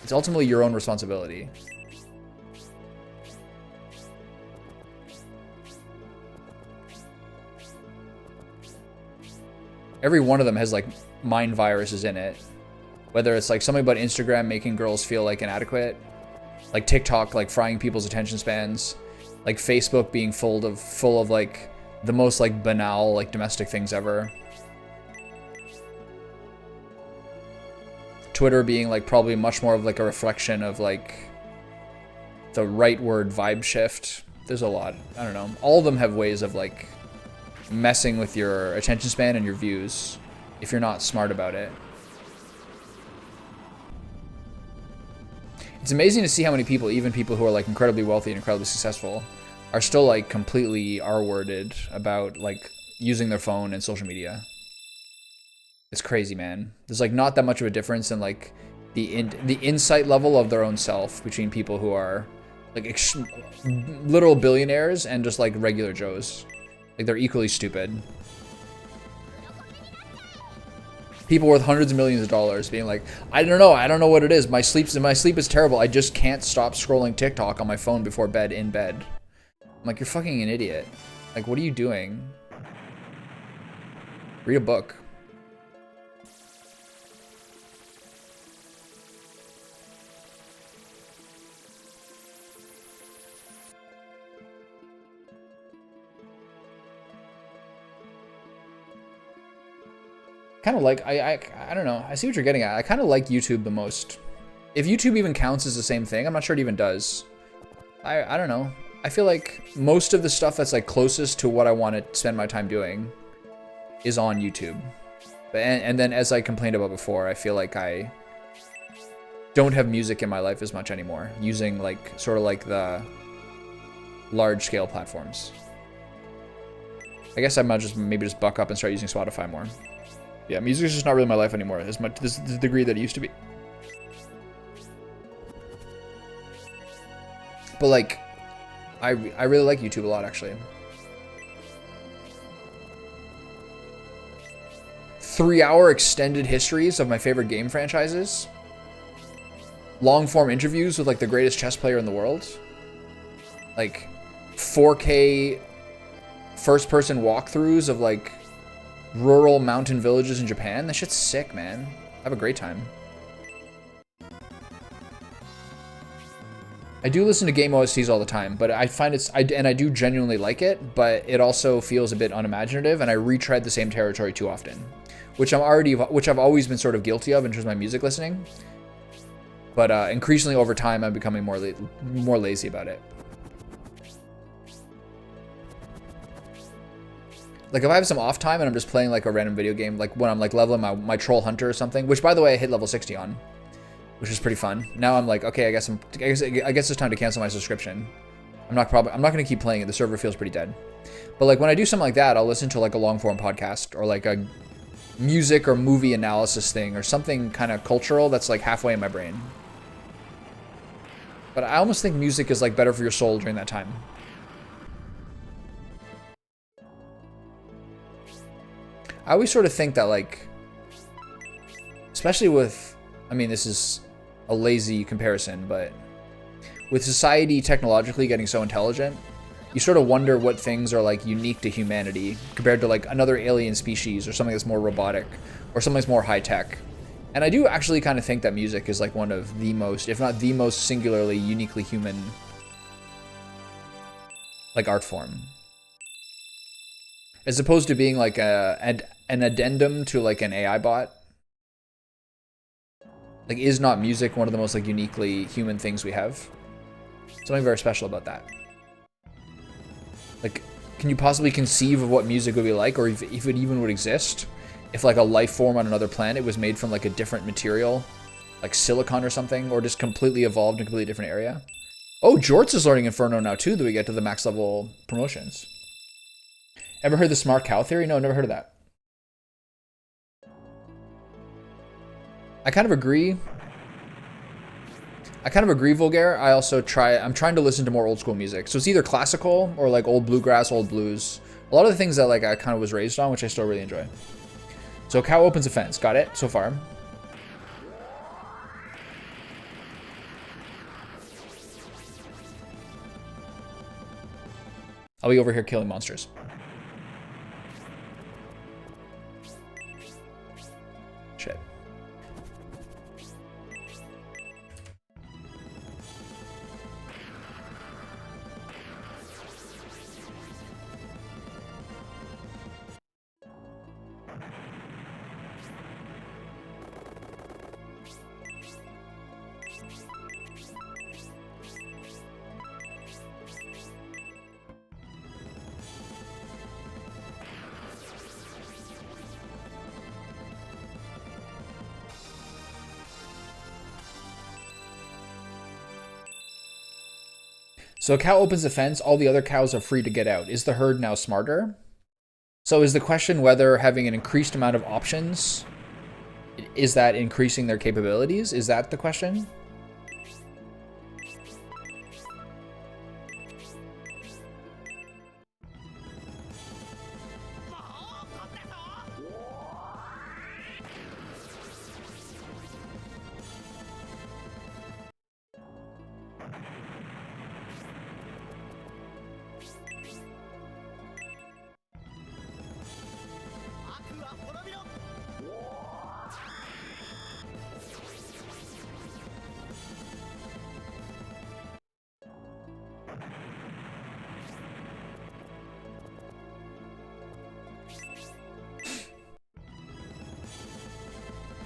It's ultimately your own responsibility. Every one of them has like mind viruses in it. Whether it's like something about Instagram making girls feel like inadequate, like TikTok like frying people's attention spans, like Facebook being full of like the most like banal like domestic things ever. Twitter being like probably much more of like a reflection of like the rightward vibe shift. There's a lot. I don't know. All of them have ways of like messing with your attention span and your views if you're not smart about it. It's amazing to see how many people, even people who are like incredibly wealthy and incredibly successful, are still like completely R-worded about like using their phone and social media. It's crazy, man. There's like not that much of a difference in like the insight level of their own self between people who are like literal billionaires and just like regular Joes. Like they're equally stupid. People worth hundreds of millions of dollars being like, I don't know what it is. My sleep is terrible. I just can't stop scrolling TikTok on my phone before bed in bed. I'm like, you're fucking an idiot. Like, what are you doing? Read a book. Kind of like, I don't know. I see what you're getting at. I kind of like YouTube the most. If YouTube even counts as the same thing, I'm not sure it even does. I don't know. I feel like most of the stuff that's like closest to what I want to spend my time doing is on YouTube. And then as I complained about before, I feel like I don't have music in my life as much anymore, using like sort of like the large scale platforms. I guess I might just maybe just buck up and start using Spotify more. Yeah, music is just not really my life anymore as much to the degree that it used to be. But like, I really like YouTube a lot actually. 3-hour extended histories of my favorite game franchises. Long form interviews with like the greatest chess player in the world. Like 4K first person walkthroughs of like rural mountain villages in Japan. That shit's sick, man. Have a great time. I do listen to game OSTs all the time, but I find I do genuinely like it, but it also feels a bit unimaginative, and I retread the same territory too often, which I've always been sort of guilty of in terms of my music listening. But increasingly over time, I'm becoming more lazy about it. Like if I have some off time and I'm just playing like a random video game, like when I'm like leveling my Troll Hunter or something, which by the way I hit level 60 on, which is pretty fun. Now I'm like, okay, I guess it's time to cancel my subscription. I'm not gonna keep playing it. The server feels pretty dead. But like when I do something like that, I'll listen to like a long form podcast or like a music or movie analysis thing or something kind of cultural that's like halfway in my brain. But I almost think music is like better for your soul during that time. I always sort of think that like, especially with, I mean, this is a lazy comparison, but with society technologically getting so intelligent, you sort of wonder what things are like unique to humanity compared to like another alien species or something that's more robotic or something that's more high tech. And I do actually kind of think that music is like one of the most, if not the most singularly uniquely human like art form. As opposed to being like an addendum to like an AI bot. Like, is not music one of the most like uniquely human things we have? Something very special about that. Like, can you possibly conceive of what music would be like, or if it even would exist? If like a life form on another planet was made from like a different material, like silicon or something, or just completely evolved in a completely different area? Oh, Jorts is learning Inferno now too, that we get to the max level promotions. Ever heard the smart cow theory? No, never heard of that. I kind of agree, Vulgaire. I'm trying to listen to more old school music. So it's either classical or like old bluegrass, old blues. A lot of the things that like I kind of was raised on, which I still really enjoy. So cow opens a fence. Got it so far. I'll be over here killing monsters. Shit. So a cow opens the fence, all the other cows are free to get out. Is the herd now smarter? So is the question whether having an increased amount of options, is that increasing their capabilities? Is that the question?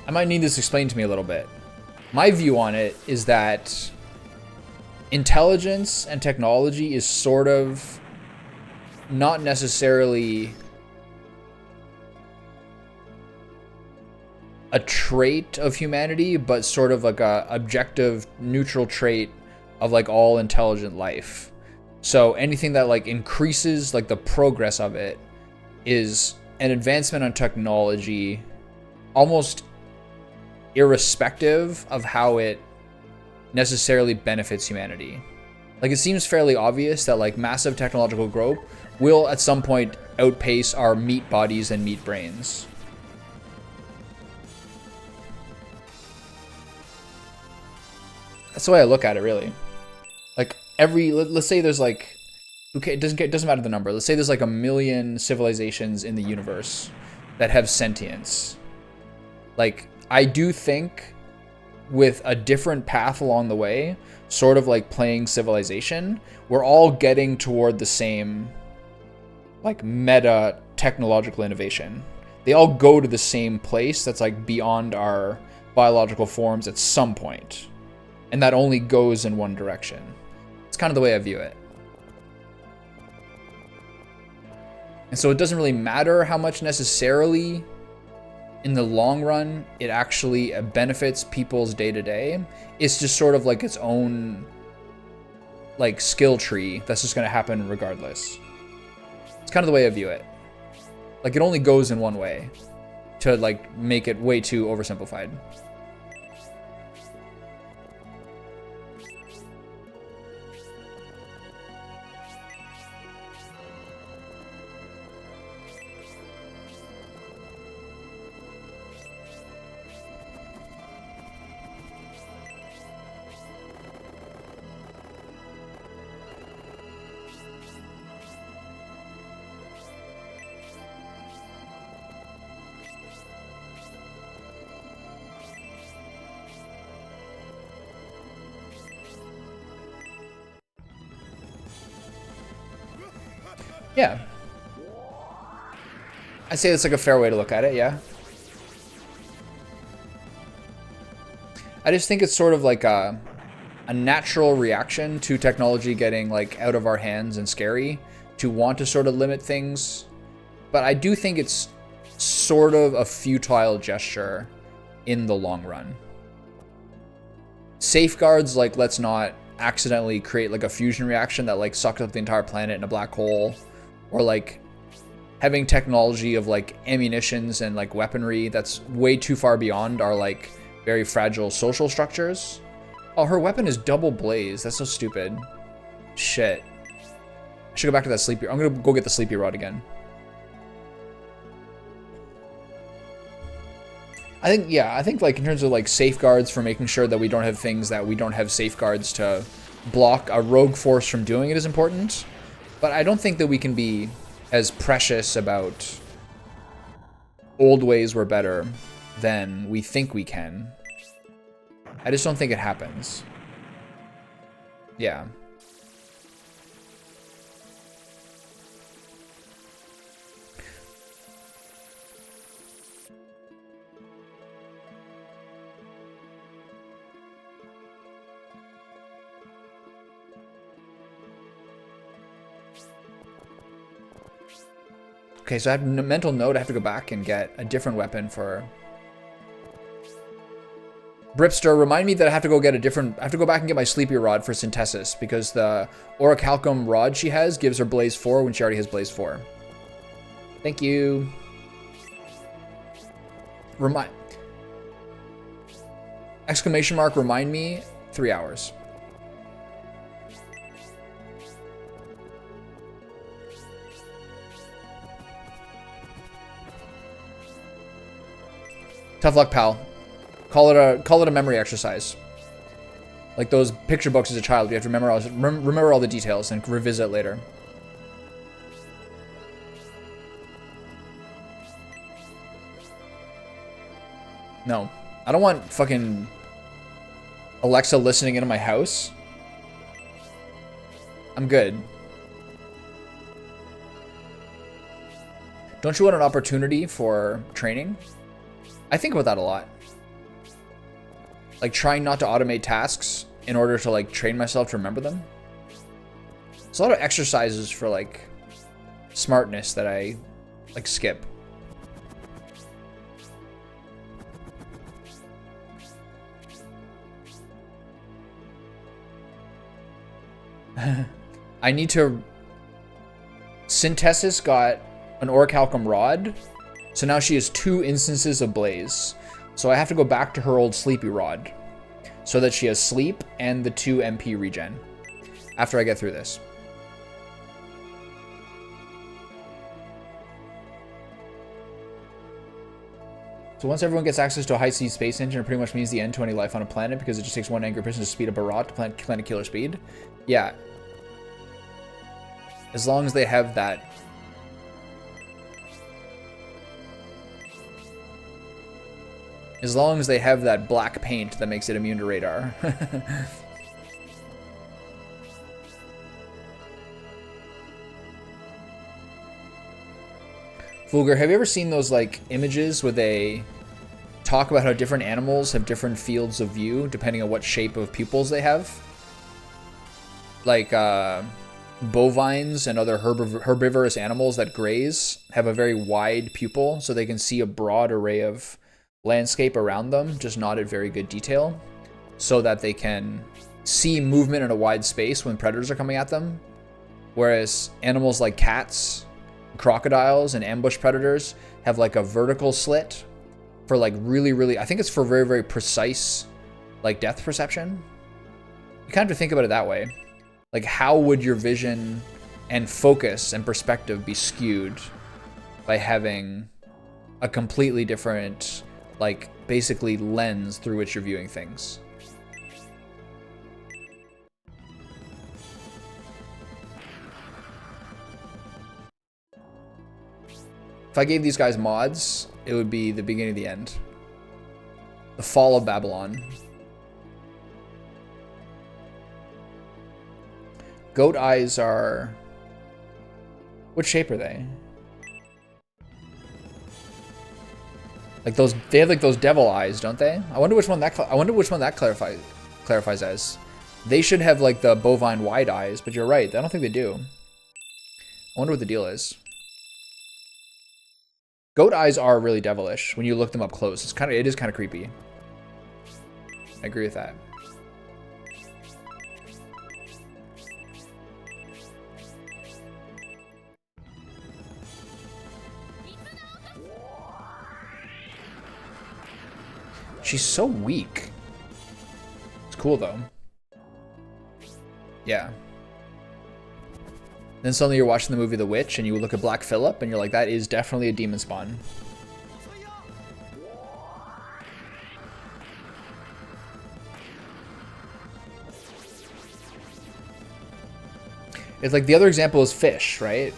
I might need this explained to me a little bit. My view on it is that intelligence and technology is sort of not necessarily a trait of humanity, but sort of like a objective neutral trait of like all intelligent life. So anything that like increases like the progress of it is an advancement on technology, almost irrespective of how it necessarily benefits humanity. Like, it seems fairly obvious that like massive technological growth will at some point outpace our meat bodies and meat brains. That's the way I look at it, really. Like let's say there's like, okay, it doesn't matter the number. Let's say there's like 1 million civilizations in the universe that have sentience. Like, I do think with a different path along the way, sort of like playing Civilization, we're all getting toward the same like meta technological innovation. They all go to the same place that's like beyond our biological forms at some point. And that only goes in one direction. It's kind of the way I view it. And so it doesn't really matter how much necessarily in the long run it actually benefits people's day-to-day. It's just sort of like its own like skill tree that's just going to happen regardless. It's kind of the way I view it. Like, it only goes in one way to like make it way too oversimplified. Yeah. I'd say that's like a fair way to look at it, yeah. I just think it's sort of like a natural reaction to technology getting like out of our hands and scary to want to sort of limit things. But I do think it's sort of a futile gesture in the long run. Safeguards like let's not accidentally create like a fusion reaction that like sucks up the entire planet in a black hole, or like having technology of like ammunitions and like weaponry that's way too far beyond our like very fragile social structures. Oh, her weapon is double blaze. That's so stupid. Shit. I should go back to that sleepy. I'm gonna go get the sleepy rod again. I think like in terms of like safeguards for making sure that we don't have things that we don't have safeguards to block a rogue force from doing it is important. But I don't think that we can be as precious about old ways were better than we think we can. I just don't think it happens. Yeah. Okay, so I have a mental note. I have to go back and get a different weapon for Bripster. Remind me that I have to go get a different. I have to go back and get my sleepy rod for Synthesis because the Orichalcum rod she has gives her Blaze 4 when she already has Blaze 4. Thank you. Remind. Exclamation mark. Remind me. 3 hours. Tough luck, pal. Call it a memory exercise. Like those picture books as a child, you have to remember all the details and revisit later. No, I don't want fucking Alexa listening into my house. I'm good. Don't you want an opportunity for training? I think about that a lot. Like trying not to automate tasks in order to like train myself to remember them. There's a lot of exercises for like smartness that I like skip. I need to... Synthesis got an Orichalcum rod. So now she has 2 instances of Blaze. So I have to go back to her old Sleepy Rod. So that she has Sleep and the 2 MP regen. After I get through this. So once everyone gets access to a high-speed space engine, it pretty much means the end to any life on a planet because it just takes one angry person to speed up a rot to planet killer speed. Yeah. As long as they have that. As long as they have that black paint that makes it immune to radar. Fulgur, have you ever seen those like images where they talk about how different animals have different fields of view depending on what shape of pupils they have? Like bovines and other herbivorous animals that graze have a very wide pupil, so they can see a broad array of landscape around them, just not at very good detail, so that they can see movement in a wide space when predators are coming at them. Whereas animals like cats, crocodiles, and ambush predators have like a vertical slit for like really, I think it's for very, very precise like depth perception. You kind of think about it that way. Like, how would your vision and focus and perspective be skewed by having a completely different, like, basically lens through which you're viewing things? If I gave these guys mods, it would be the beginning of the end. The fall of Babylon. Goat eyes are... What shape are they? Like those, they have like those devil eyes, don't they? I wonder which one that clarifies as. They should have like the bovine wide eyes, but you're right. I don't think they do. I wonder what the deal is. Goat eyes are really devilish when you look them up close. It is kind of creepy. I agree with that. She's so weak. It's cool though. Yeah. Then suddenly you're watching the movie The Witch and you look at Black Phillip and you're like, that is definitely a demon spawn. It's like the other example is fish, right?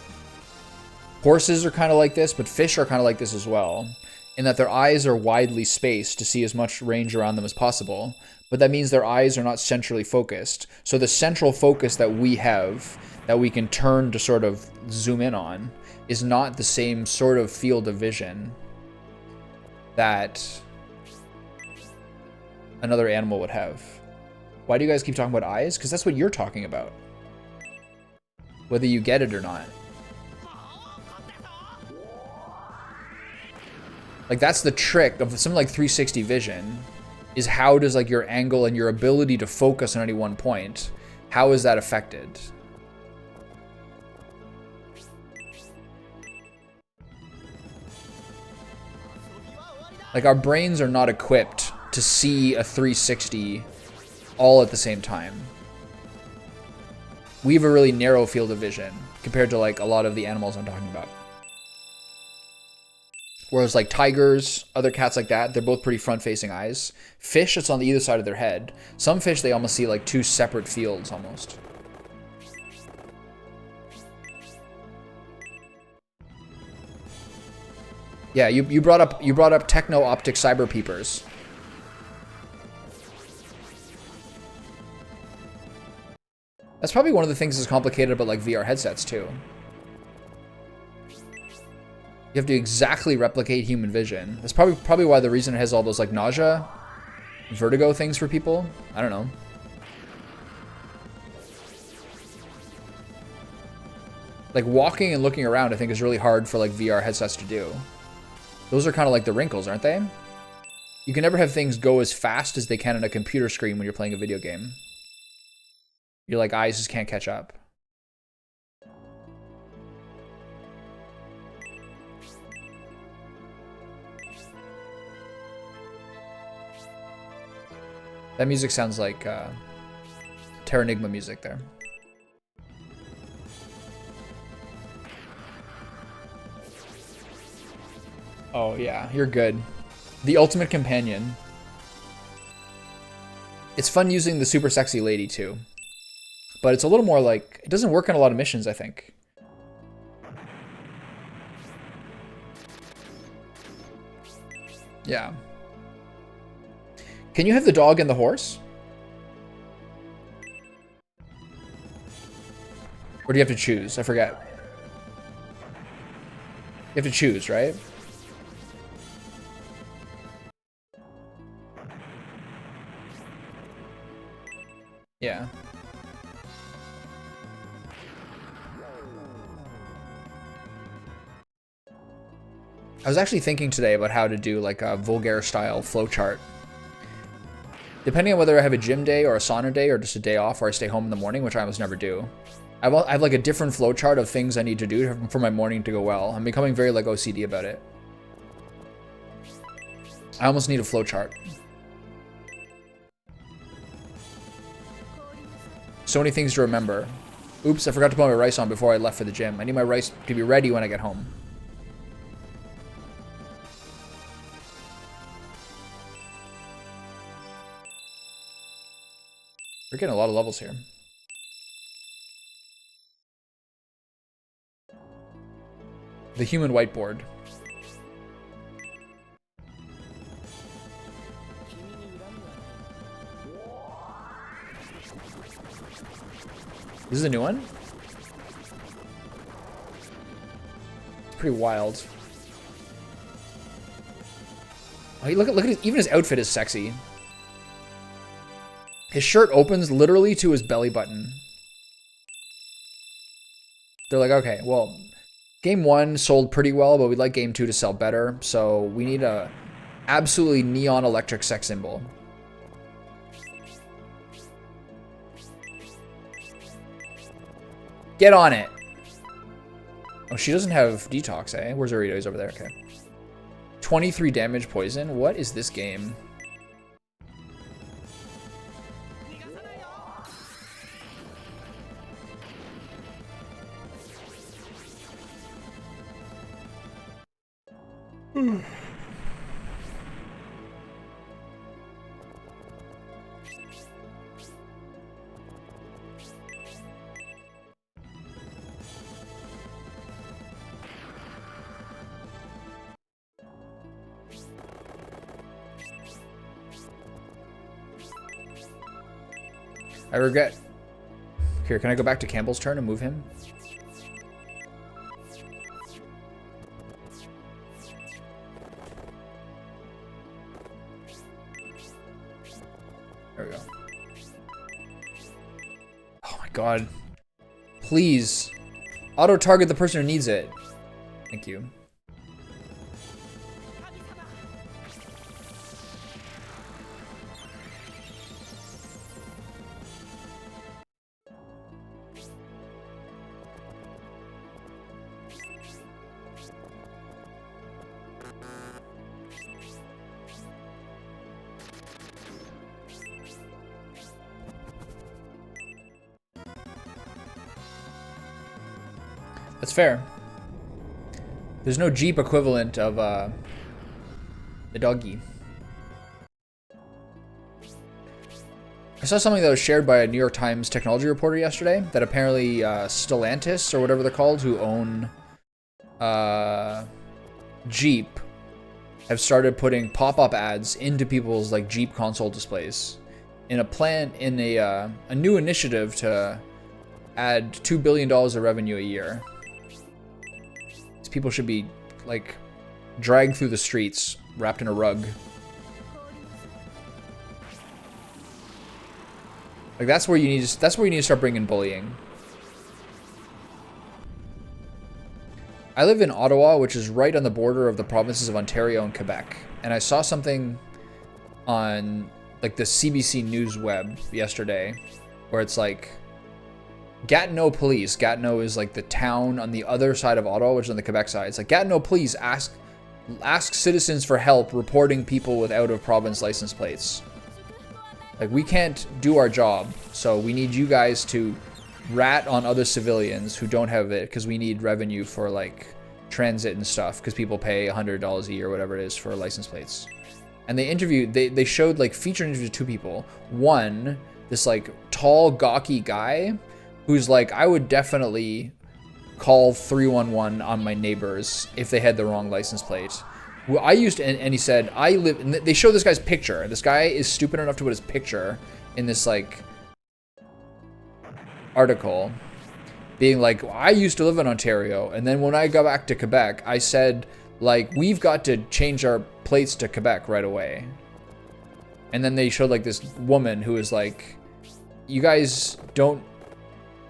Horses are kind of like this, but fish are kind of like this as well, in that their eyes are widely spaced to see as much range around them as possible, but that means their eyes are not centrally focused. So the central focus that we have, that we can turn to sort of zoom in on, is not the same sort of field of vision that another animal would have. Why do you guys keep talking about eyes? Because that's what you're talking about, whether you get it or not. Like, that's the trick of something like 360 vision, is how does like your angle and your ability to focus on any one point, how is that affected? Like, our brains are not equipped to see a 360 all at the same time. We have a really narrow field of vision compared to like a lot of the animals I'm talking about. Whereas like tigers, other cats like that, they're both pretty front-facing eyes. Fish, it's on the either side of their head. Some fish, they almost see like two separate fields almost. Yeah, you brought up techno-optic cyber peepers. That's probably one of the things that's complicated about like VR headsets too. You have to exactly replicate human vision. That's probably why the reason it has all those like nausea, vertigo things for people. I don't know. Like walking and looking around, I think is really hard for like VR headsets to do. Those are kind of like the wrinkles, aren't they? You can never have things go as fast as they can on a computer screen when you're playing a video game. Your like eyes just can't catch up. That music sounds like Terranigma music there. Oh yeah, you're good. The ultimate companion. It's fun using the super sexy lady too. But it's a little more like, it doesn't work on a lot of missions, I think. Yeah. Can you have the dog and the horse? Or do you have to choose? I forget. You have to choose, right? Yeah. I was actually thinking today about how to do like a Vulgaire style flowchart. Depending on whether I have a gym day or a sauna day or just a day off or I stay home in the morning, which I almost never do. I have like a different flowchart of things I need to do for my morning to go well. I'm becoming very like OCD about it. I almost need a flowchart. So many things to remember. Oops, I forgot to put my rice on before I left for the gym. I need my rice to be ready when I get home. We're getting a lot of levels here. The human whiteboard. This is a new one? It's pretty wild. Oh, look at his, even his outfit is sexy. His shirt opens literally to his belly button. They're like, okay, well, game 1 sold pretty well, but we'd like game 2 to sell better, so we need a absolutely neon electric sex symbol. Get on it. Oh, she doesn't have detox, eh? Where's Arito? He's over there. Okay. 23 damage poison. What is this game? I regret. Here, can I go back to Campbell's turn and move him? There we go. Oh my god. Please. Auto-target the person who needs it. Thank you. That's fair. There's no Jeep equivalent of the doggy. I saw something that was shared by a New York Times technology reporter yesterday that apparently Stellantis, or whatever they're called, who own Jeep, have started putting pop-up ads into people's like Jeep console displays in a new initiative to add $2 billion of revenue a year. People should be like dragged through the streets wrapped in a rug. Like that's where you need to start bringing bullying. I live in Ottawa, which is right on the border of the provinces of Ontario and Quebec, and I saw something on like the CBC News web yesterday where it's like Gatineau police. Gatineau is like the town on the other side of Ottawa, which is on the Quebec side. It's like Gatineau police ask citizens for help reporting people with out of province license plates. Like we can't do our job, so we need you guys to rat on other civilians who don't have it because we need revenue for like transit and stuff because people pay $100 a year, whatever it is, for license plates. and they showed like featured interviews of two people. One, this like tall, gawky guy who's like, I would definitely call 311 on my neighbors if they had the wrong license plate. Well, I used to, and he said, I live, and they show this guy's picture. This guy is stupid enough to put his picture in this like article being like, I used to live in Ontario, and then when I got back to Quebec, I said, like, we've got to change our plates to Quebec right away. And then they showed like this woman who was like, you guys don't,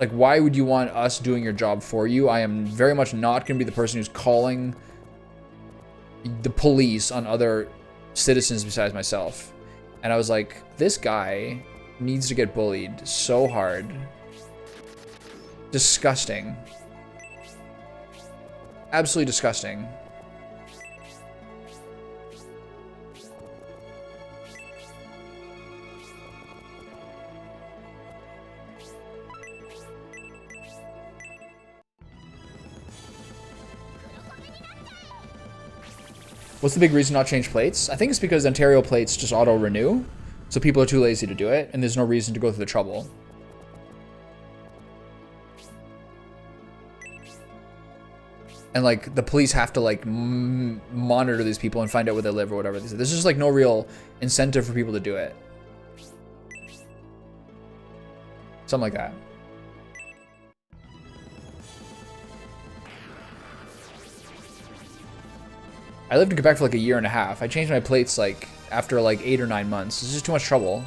like, why would you want us doing your job for you? I am very much not going to be the person who's calling the police on other citizens besides myself. And I was like, this guy needs to get bullied so hard. Disgusting. Absolutely disgusting. What's the big reason not change plates? I think it's because Ontario plates just auto-renew, so people are too lazy to do it, and there's no reason to go through the trouble. And like the police have to like monitor these people and find out where they live or whatever. There's just like no real incentive for people to do it. Something like that. I lived in Quebec for like a year and a half. I changed my plates like after like 8 or 9 months. It's just too much trouble.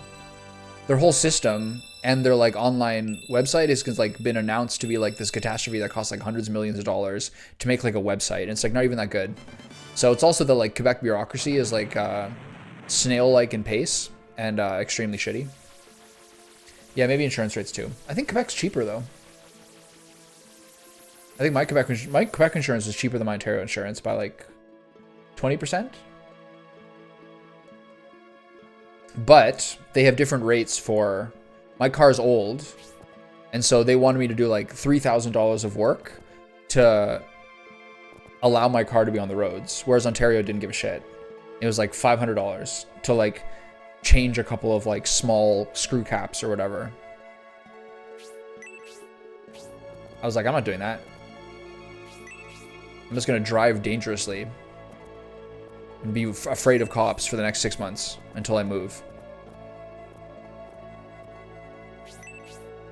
Their whole system and their like online website is like been announced to be like this catastrophe that costs like hundreds of millions of dollars to make like a website. And it's like not even that good. So it's also the like Quebec bureaucracy is like snail-like in pace and extremely shitty. Yeah, maybe insurance rates too. I think Quebec's cheaper though. I think my Quebec insurance is cheaper than my Ontario insurance by like 20%. But they have different rates for, my car's old, and so they wanted me to do like $3,000 of work to allow my car to be on the roads, whereas Ontario didn't give a shit. It was like $500 to like change a couple of like small screw caps or whatever. I was like, I'm not doing that. I'm just gonna drive dangerously and be afraid of cops for the next 6 months until I move.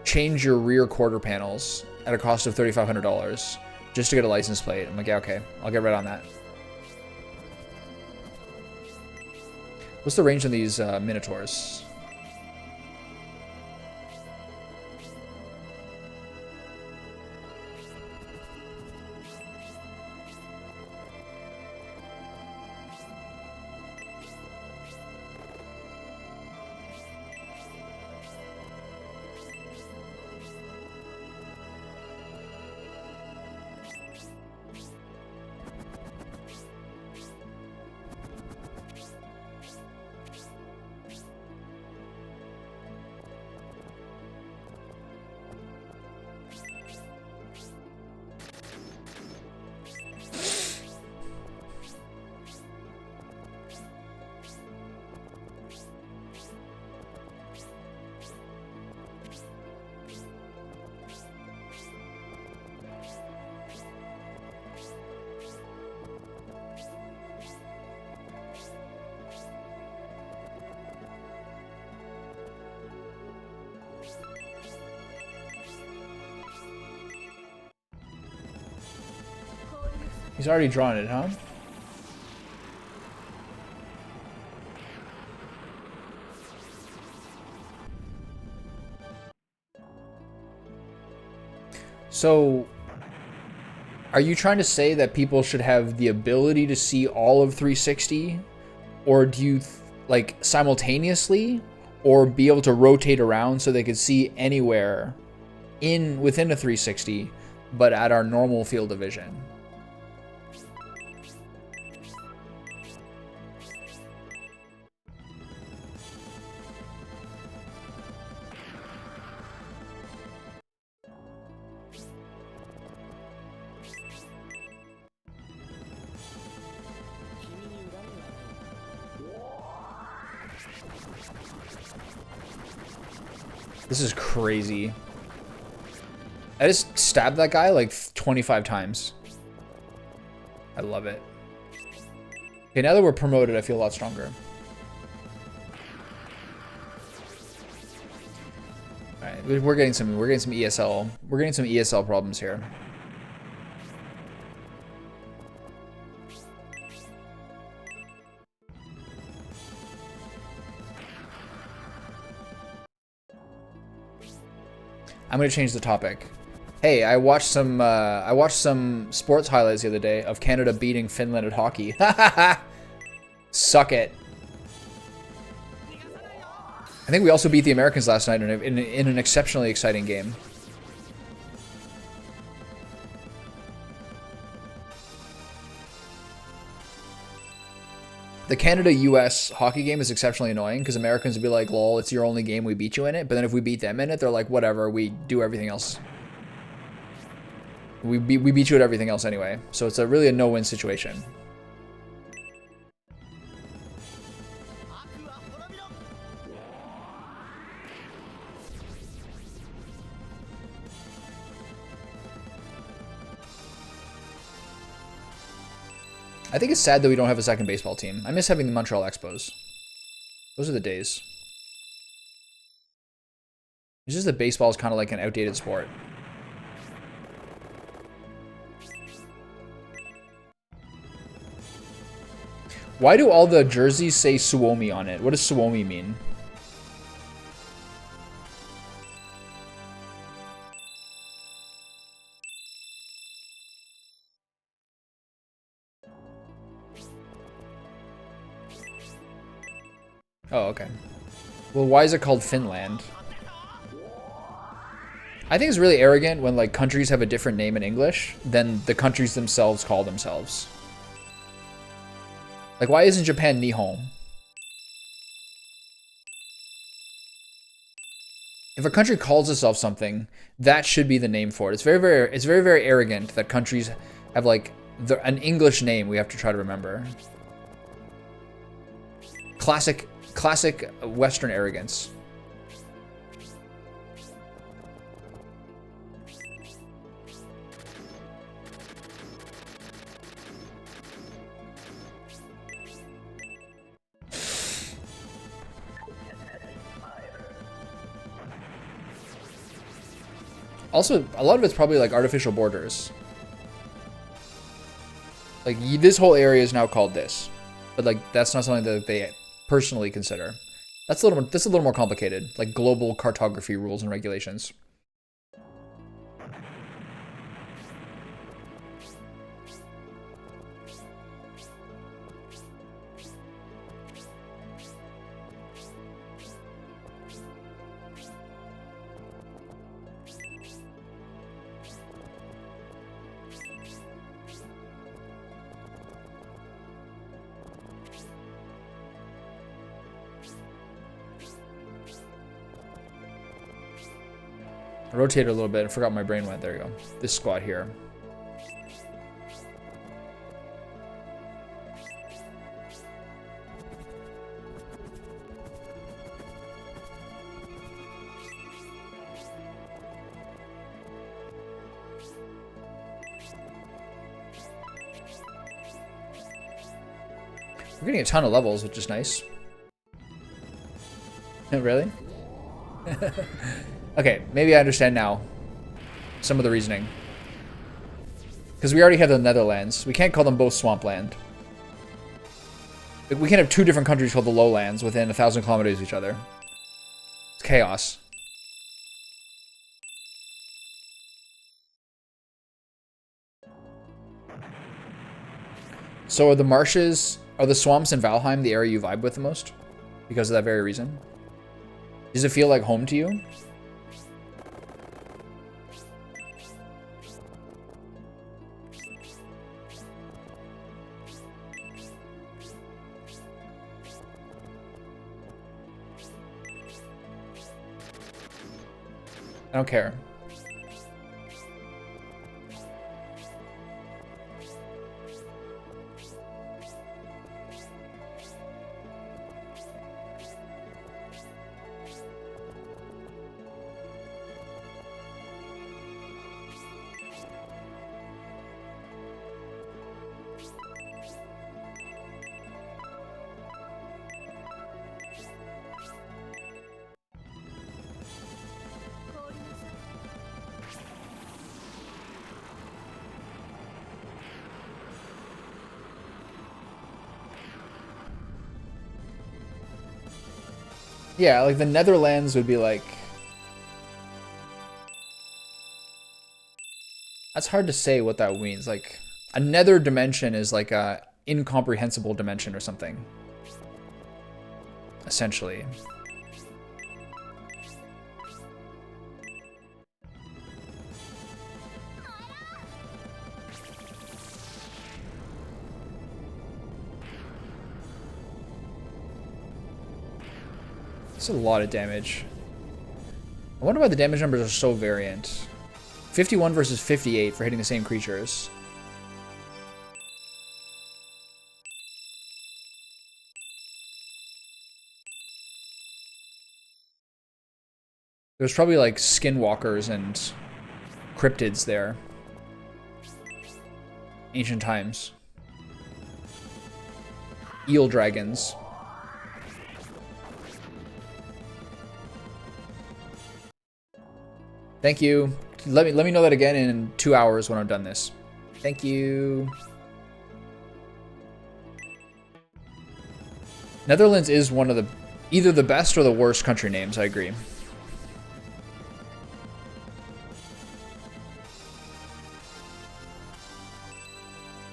Change your rear quarter panels at a cost of $3,500 just to get a license plate. I'm like, yeah, okay, I'll get right on that. What's the range on these Minotaurs? He's already drawn it, huh? So, are you trying to say that people should have the ability to see all of 360? Or do you, like, simultaneously? Or be able to rotate around so they could see anywhere within a 360, but at our normal field of vision? This is crazy. I just stabbed that guy like 25 times. I love it. Okay, now that we're promoted, I feel a lot stronger. Alright, we're getting some ESL. We're getting some ESL problems here. I'm gonna change the topic. Hey, I watched some sports highlights the other day of Canada beating Finland at hockey. Suck it. I think we also beat the Americans last night in an exceptionally exciting game. The Canada-US hockey game is exceptionally annoying because Americans would be like, lol, it's your only game, we beat you in it. But then if we beat them in it, they're like, whatever, we do everything else. We beat you at everything else anyway. So it's really a no-win situation. I think it's sad that we don't have a second baseball team. I miss having the Montreal Expos. Those are the days. It's just that baseball is kind of like an outdated sport. Why do all the jerseys say Suomi on it? What does Suomi mean? Oh, okay. Well, why is it called Finland? I think it's really arrogant when like countries have a different name in English than the countries themselves call themselves. Like, why isn't Japan Nihon? If a country calls itself something, that should be the name for it. It's very arrogant that countries have like an English name we have to try to remember. Classic Western arrogance. Also, a lot of it's probably like artificial borders. Like, this whole area is now called this, but like that's not something that they personally consider. That's a little more complicated, like global cartography rules and regulations. I rotated a little bit. I forgot where my brain went. There you go. This squat here. We're getting a ton of levels, which is nice. Really? Okay, maybe I understand now some of the reasoning. Because we already have the Netherlands. We can't call them both Swampland. We can't have two different countries called the Lowlands within 1,000 kilometers of each other. It's chaos. So are the marshes, are the swamps in Valheim the area you vibe with the most? Because of that very reason? Does it feel like home to you? I don't care. Yeah, like the Netherlands would be like... That's hard to say what that means. Like, a nether dimension is like a incomprehensible dimension or something. Essentially. That's a lot of damage. I wonder why the damage numbers are so variant. 51 versus 58 for hitting the same creatures. There's probably like skinwalkers and cryptids there. Ancient times. Eel dragons. Thank you. Let me know that again in 2 hours when I'm done this. Thank you. Netherlands is one of the either the best or the worst country names, I agree.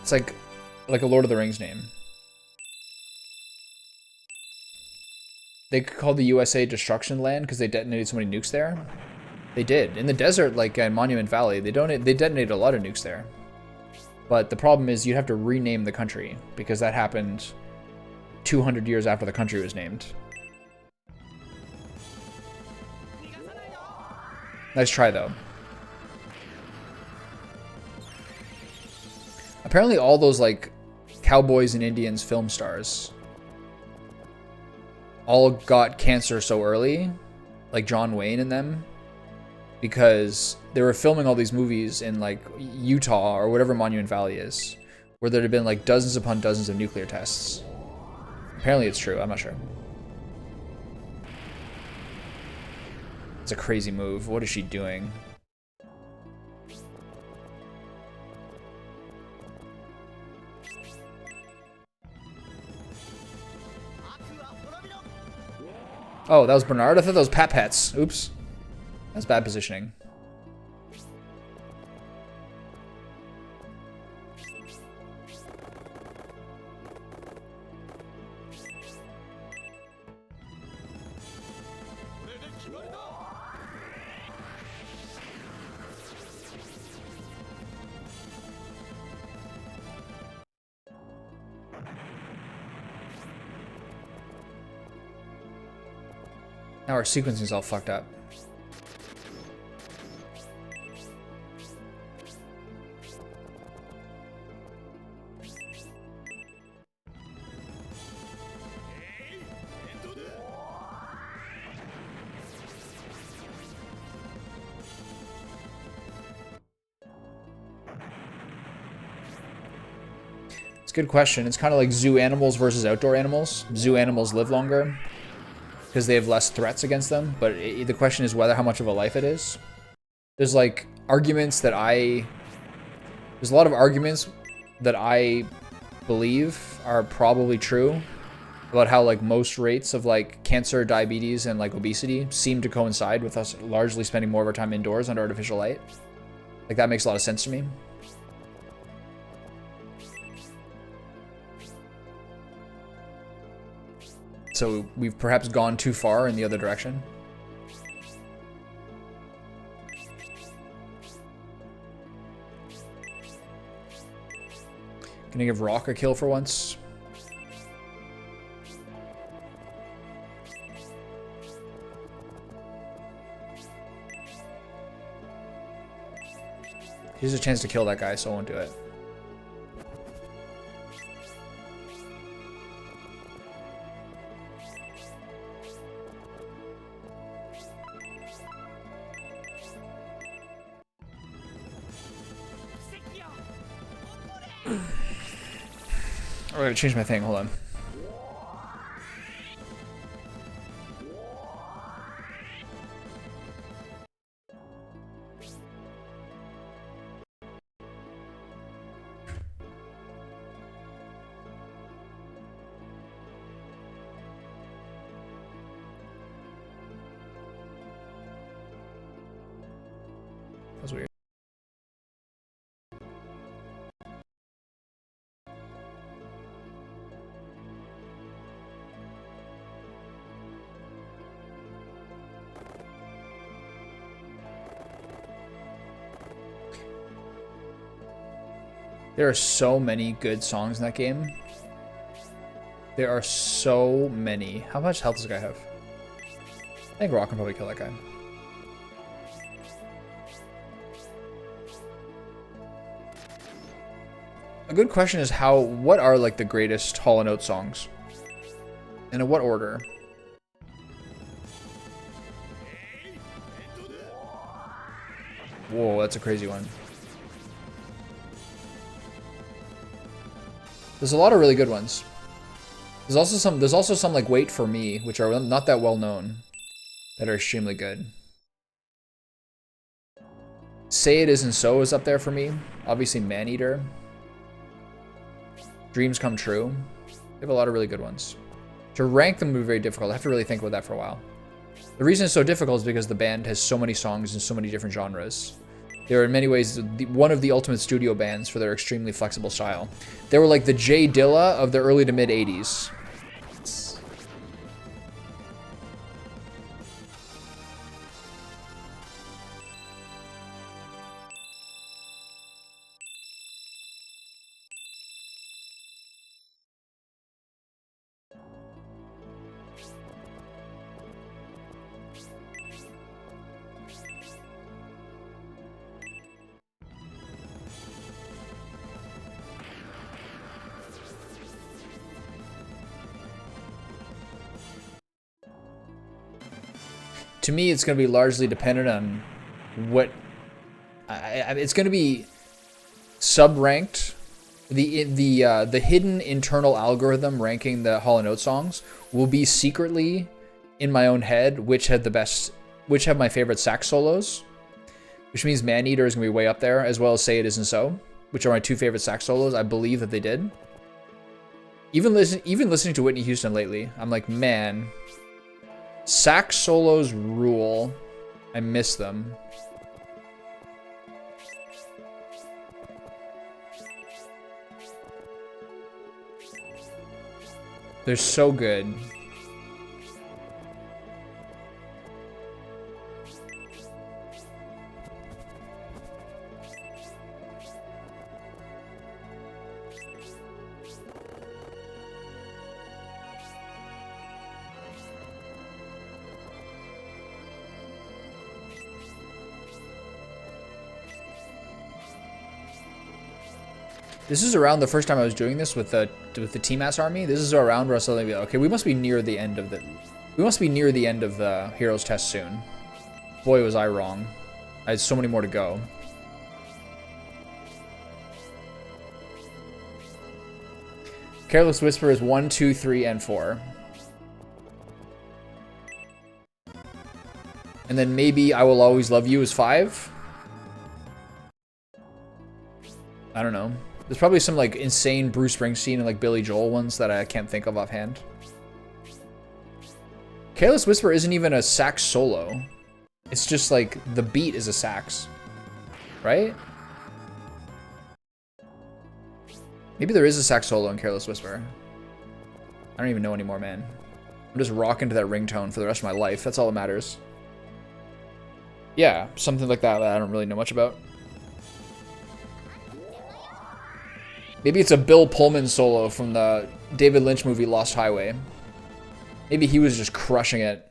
It's like a Lord of the Rings name. They called the USA Destruction Land because they detonated so many nukes there. They did. In the desert, like in Monument Valley, they detonated a lot of nukes there. But the problem is you'd have to rename the country because that happened 200 years after the country was named. Nice try, though. Apparently all those, like, cowboys and Indians film stars all got cancer so early, like John Wayne and them, because they were filming all these movies in, like, Utah or whatever Monument Valley is, where there had been, like, dozens upon dozens of nuclear tests. Apparently it's true. I'm not sure. It's a crazy move. What is she doing? Oh, that was Bernard? I thought that was Pat Pets. Oops. That's bad positioning. Now our sequencing's all fucked up. It's a good question. It's kind of like zoo animals versus outdoor animals. Zoo animals live longer because they have less threats against them, but the question is whether how much of a life it is. There's like arguments that there's a lot of arguments that I believe are probably true about how like most rates of like cancer, diabetes, and like obesity seem to coincide with us largely spending more of our time indoors under artificial light. Like that makes a lot of sense to me. So we've perhaps gone too far in the other direction. Can I give Rock a kill for once? He has a chance to kill that guy, so I won't do it. I gotta change my thing, hold on. That was weird. There are so many good songs in that game. There are so many. How much health does this guy have? I think Rock can probably kill that guy. A good question is what are like the greatest Hall & Oates songs? And in what order? Whoa, that's a crazy one. There's a lot of really good ones. There's also some like Wait For Me, which are not that well known, that are extremely good. Say It Isn't So is up there for me. Obviously Maneater. Dreams Come True. They have a lot of really good ones. To rank them would be very difficult. I have to really think about that for a while. The reason it's so difficult is because the band has so many songs in so many different genres. They are in many ways one of the ultimate studio bands for their extremely flexible style. They were like the Jay Dilla of the early to mid 80s. To me, it's going to be largely dependent on what... it's going to be sub-ranked. The hidden internal algorithm ranking the Hall & Oates songs will be secretly in my own head which have my favorite sax solos, which means Maneater is going to be way up there, as well as Say It Isn't So, which are my two favorite sax solos. I believe that they did. Even listening to Whitney Houston lately, I'm like, man... Sax solos rule. I miss them. They're so good. This is around the first time I was doing this with the TMAS army. This is around where I was like, okay, we must be near the end of the heroes test soon. Boy, was I wrong. I had so many more to go. Careless Whisper is 1, 2, 3, and 4. And then maybe I Will Always Love You is 5. I don't know. There's probably some like insane Bruce Springsteen and like Billy Joel ones that I can't think of offhand. Careless Whisper isn't even a sax solo. It's just like the beat is a sax, right? Maybe there is a sax solo in Careless Whisper. I don't even know anymore, man. I'm just rocking to that ringtone for the rest of my life. That's all that matters. Yeah, something like that I don't really know much about. Maybe it's a Bill Pullman solo from the David Lynch movie Lost Highway. Maybe he was just crushing it.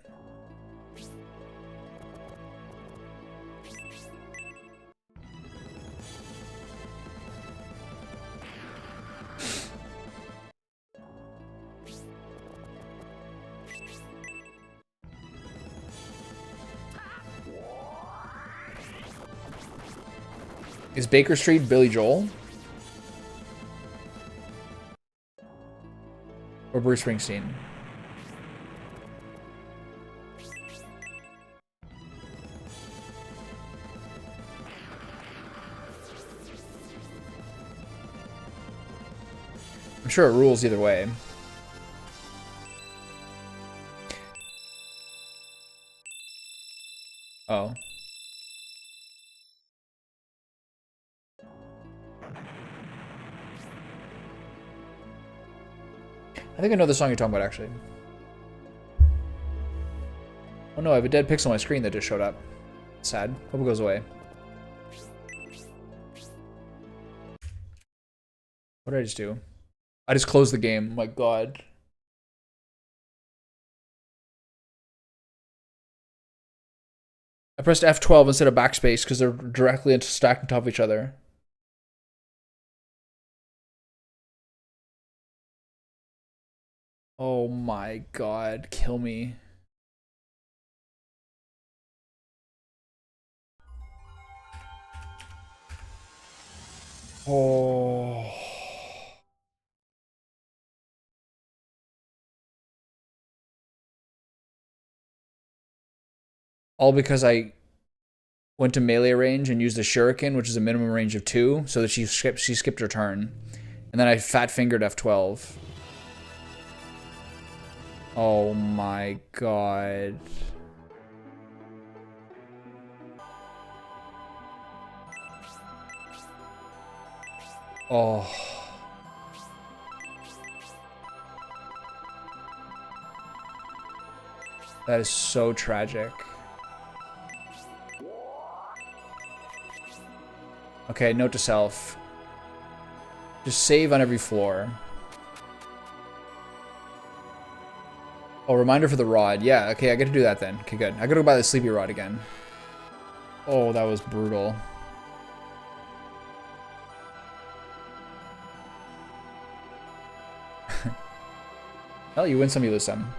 Is Baker Street Billy Joel? Or Bruce Springsteen? I'm sure it rules either way. Oh. I think I know the song you're talking about, actually. Oh no, I have a dead pixel on my screen that just showed up. Sad. Hope it goes away. What did I just do? I just closed the game. Oh my god. I pressed F12 instead of backspace because they're directly stacked on top of each other. Oh my god. Kill me. Oh. All because I went to melee range and used the shuriken, which is a minimum range of 2, so that she skipped her turn. And then I fat fingered F12. Oh my god. Oh. That is so tragic. Okay, note to self. Just save on every floor. Oh, reminder for the rod. Yeah, okay, I gotta do that then. Okay, good. I gotta go buy the sleepy rod again. Oh, that was brutal. Hell, you win some, you lose some.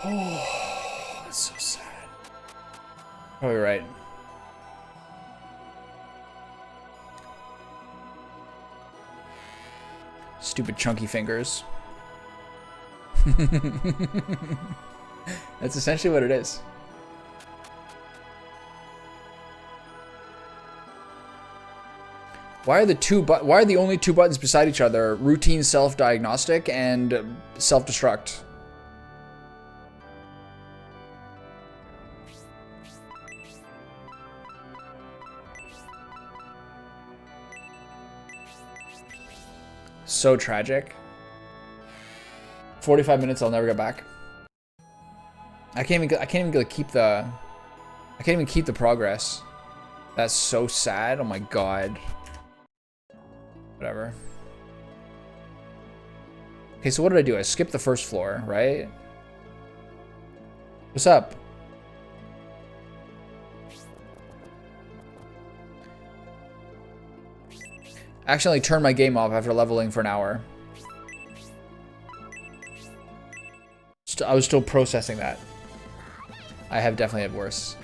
Oh, that's so sad. Probably right. Stupid chunky fingers. That's essentially what it is. Why are the only two buttons beside each other routine self-diagnostic and self-destruct? So tragic. 45 minutes, I'll never get back. I can't even keep the progress. That's so sad. Oh my god. Whatever. Okay, so what did I do? I skipped the first floor, right? What's up? I accidentally turned my game off after leveling for an hour. I was still processing that. I have definitely had worse.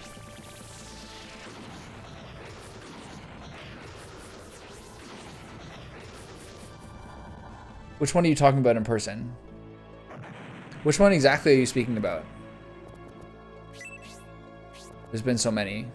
Which one are you talking about in person? Which one exactly are you speaking about? There's been so many.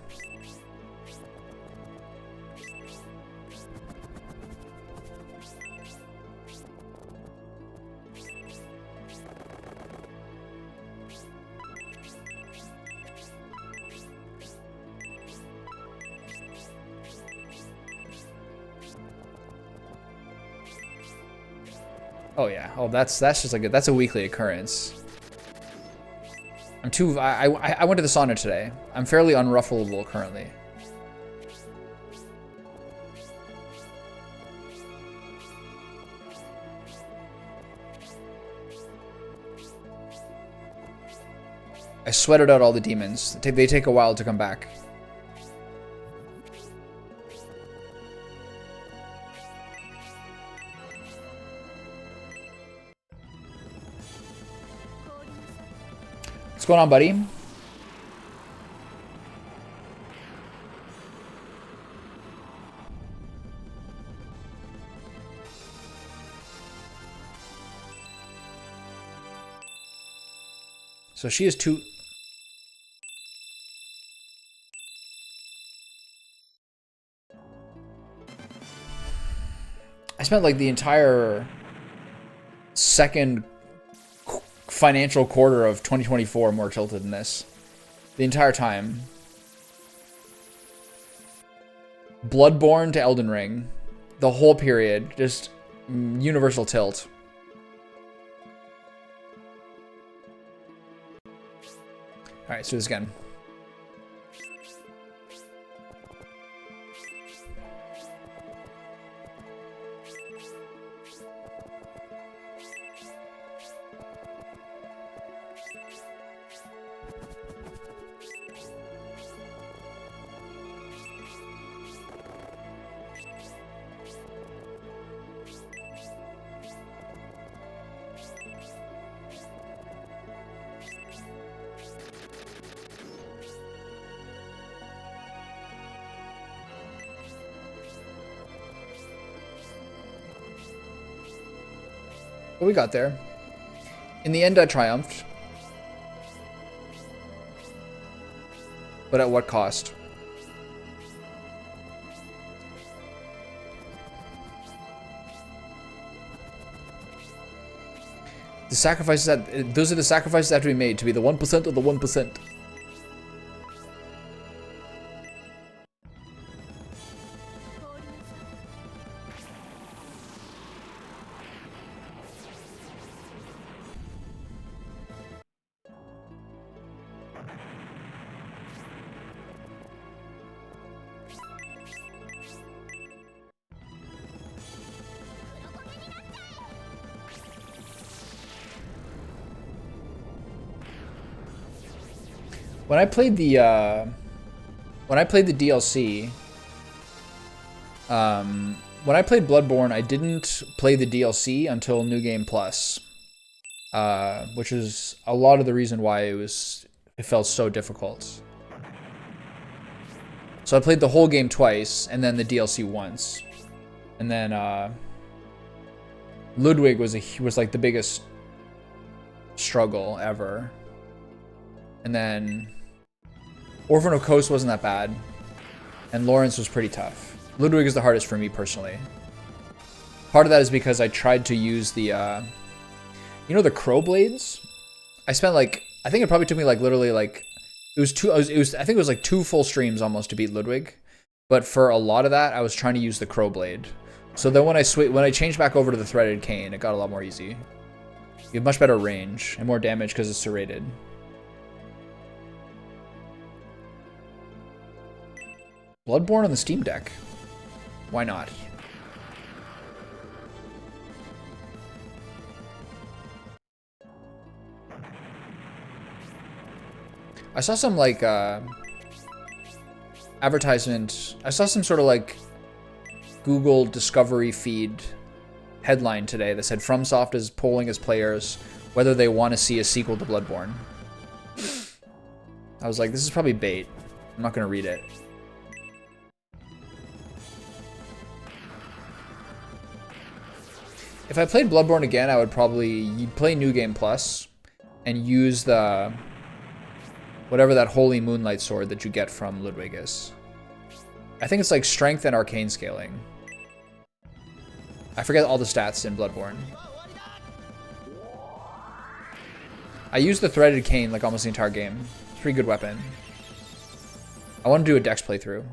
Oh yeah. Oh, that's just like that's a weekly occurrence. I went to the sauna today. I'm fairly unruffleable currently. I sweated out all the demons. They take a while to come back. What's going on, buddy? So she is two. I spent like the entire second financial quarter of 2024 more tilted than this. The entire time. Bloodborne to Elden Ring. The whole period. Just universal tilt. Alright, let's do this again. But we got there. In the end, I triumphed. But at what cost? The sacrifices that those are the sacrifices that have to be made to be the 1% of the 1%. When I played the DLC, when I played Bloodborne, I didn't play the DLC until New Game Plus, which is a lot of the reason why it felt so difficult. So I played the whole game twice, and then the DLC once, and then Ludwig was like the biggest struggle ever, and then Orphan of Kos wasn't that bad, and Lawrence was pretty tough. Ludwig is the hardest for me personally. Part of that is because I tried to use the, you know, the crow blades. I spent like, I think it probably took me like literally like, I think it was like 2 full streams almost to beat Ludwig, but for a lot of that I was trying to use the crow blade. So then when I changed back over to the threaded cane, it got a lot more easy. You have much better range and more damage because it's serrated. Bloodborne on the Steam Deck. Why not? I saw some like advertisement. I saw some sort of like Google Discovery feed headline today that said FromSoft is polling its players whether they want to see a sequel to Bloodborne. I was like, this is probably bait. I'm not gonna read it. If I played Bloodborne again, I would probably play New Game Plus and use the whatever that Holy Moonlight Sword that you get from Ludwig is. I think it's like strength and arcane scaling. I forget all the stats in Bloodborne. I use the threaded cane like almost the entire game. It's a pretty good weapon. I want to do a Dex playthrough.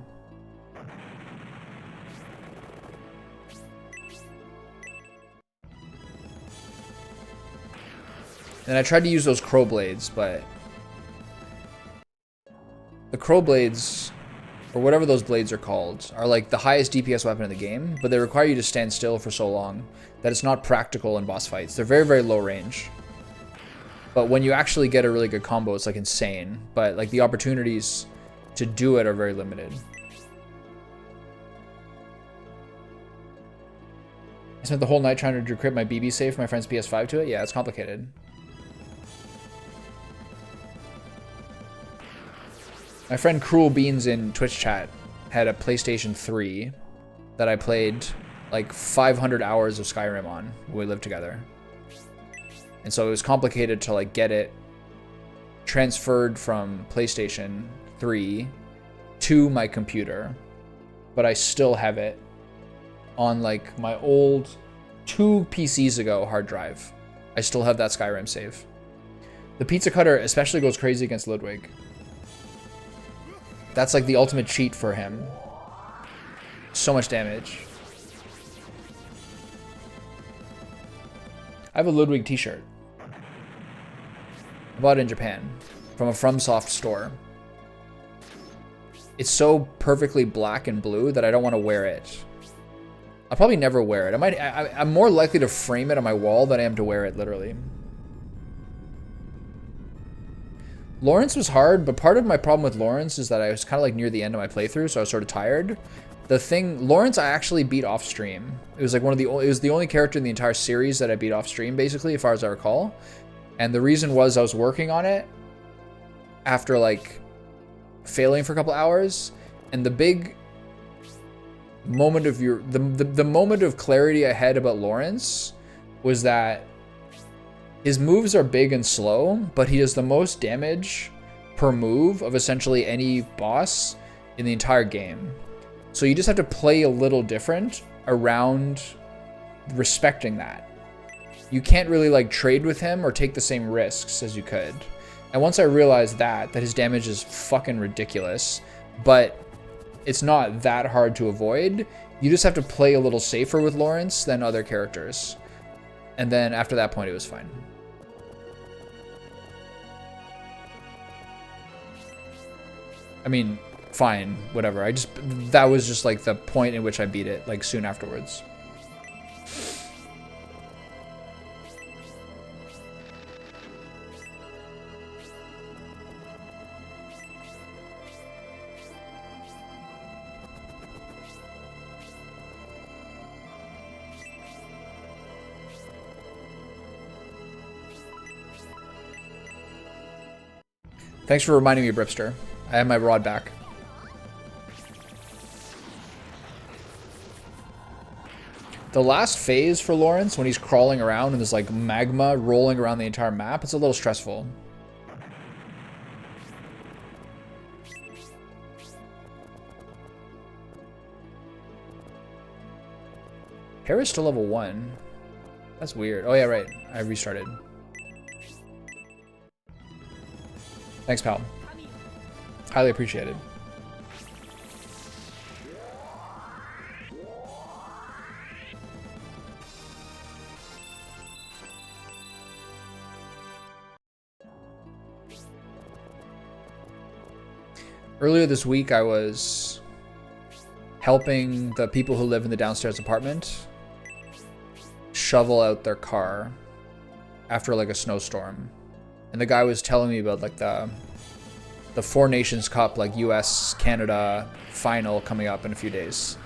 And I tried to use those crow blades, but the crow blades, or whatever those blades are called, are like the highest DPS weapon in the game, but they require you to stand still for so long that it's not practical in boss fights. They're very, very low range. But when you actually get a really good combo, it's like insane. But like the opportunities to do it are very limited. I spent the whole night trying to decrypt my BB save for my friend's PS5 to it. Yeah, it's complicated. My friend Cruel Beans in Twitch chat had a PlayStation 3 that I played like 500 hours of Skyrim on when we lived together. And so it was complicated to like get it transferred from PlayStation 3 to my computer, but I still have it on like my old 2 PCs ago hard drive. I still have that Skyrim save. The pizza cutter especially goes crazy against Ludwig. That's like the ultimate cheat for him. So much damage. I have a Ludwig t-shirt. I bought it in Japan from a FromSoft store. It's so perfectly black and blue that I don't want to wear it. I'll probably never wear it. I'm more likely to frame it on my wall than I am to wear it, literally. Lawrence was hard, but part of my problem with Lawrence is that I was kind of like near the end of my playthrough, so I was sort of tired. Lawrence I actually beat off stream. It was like it was the only character in the entire series that I beat off stream, basically, as far as I recall. And the reason was I was working on it after like failing for a couple hours, and the big moment of the moment of clarity I had about Lawrence was that his moves are big and slow, but he does the most damage per move of essentially any boss in the entire game. So you just have to play a little different around respecting that. You can't really like trade with him or take the same risks as you could. And once I realized that his damage is fucking ridiculous, but it's not that hard to avoid, you just have to play a little safer with Lawrence than other characters. And then after that point, it was fine. I mean, fine, whatever. That was just like the point in which I beat it, like soon afterwards. Thanks for reminding me, Bripster. I have my rod back. The last phase for Lawrence, when he's crawling around and there's like magma rolling around the entire map, it's a little stressful. Harry's still level 1. That's weird. Oh yeah, right. I restarted. Thanks, pal. Highly appreciated. Earlier this week, I was helping the people who live in the downstairs apartment shovel out their car after like a snowstorm. And the guy was telling me about like the Four Nations Cup, like US Canada final coming up in a few days.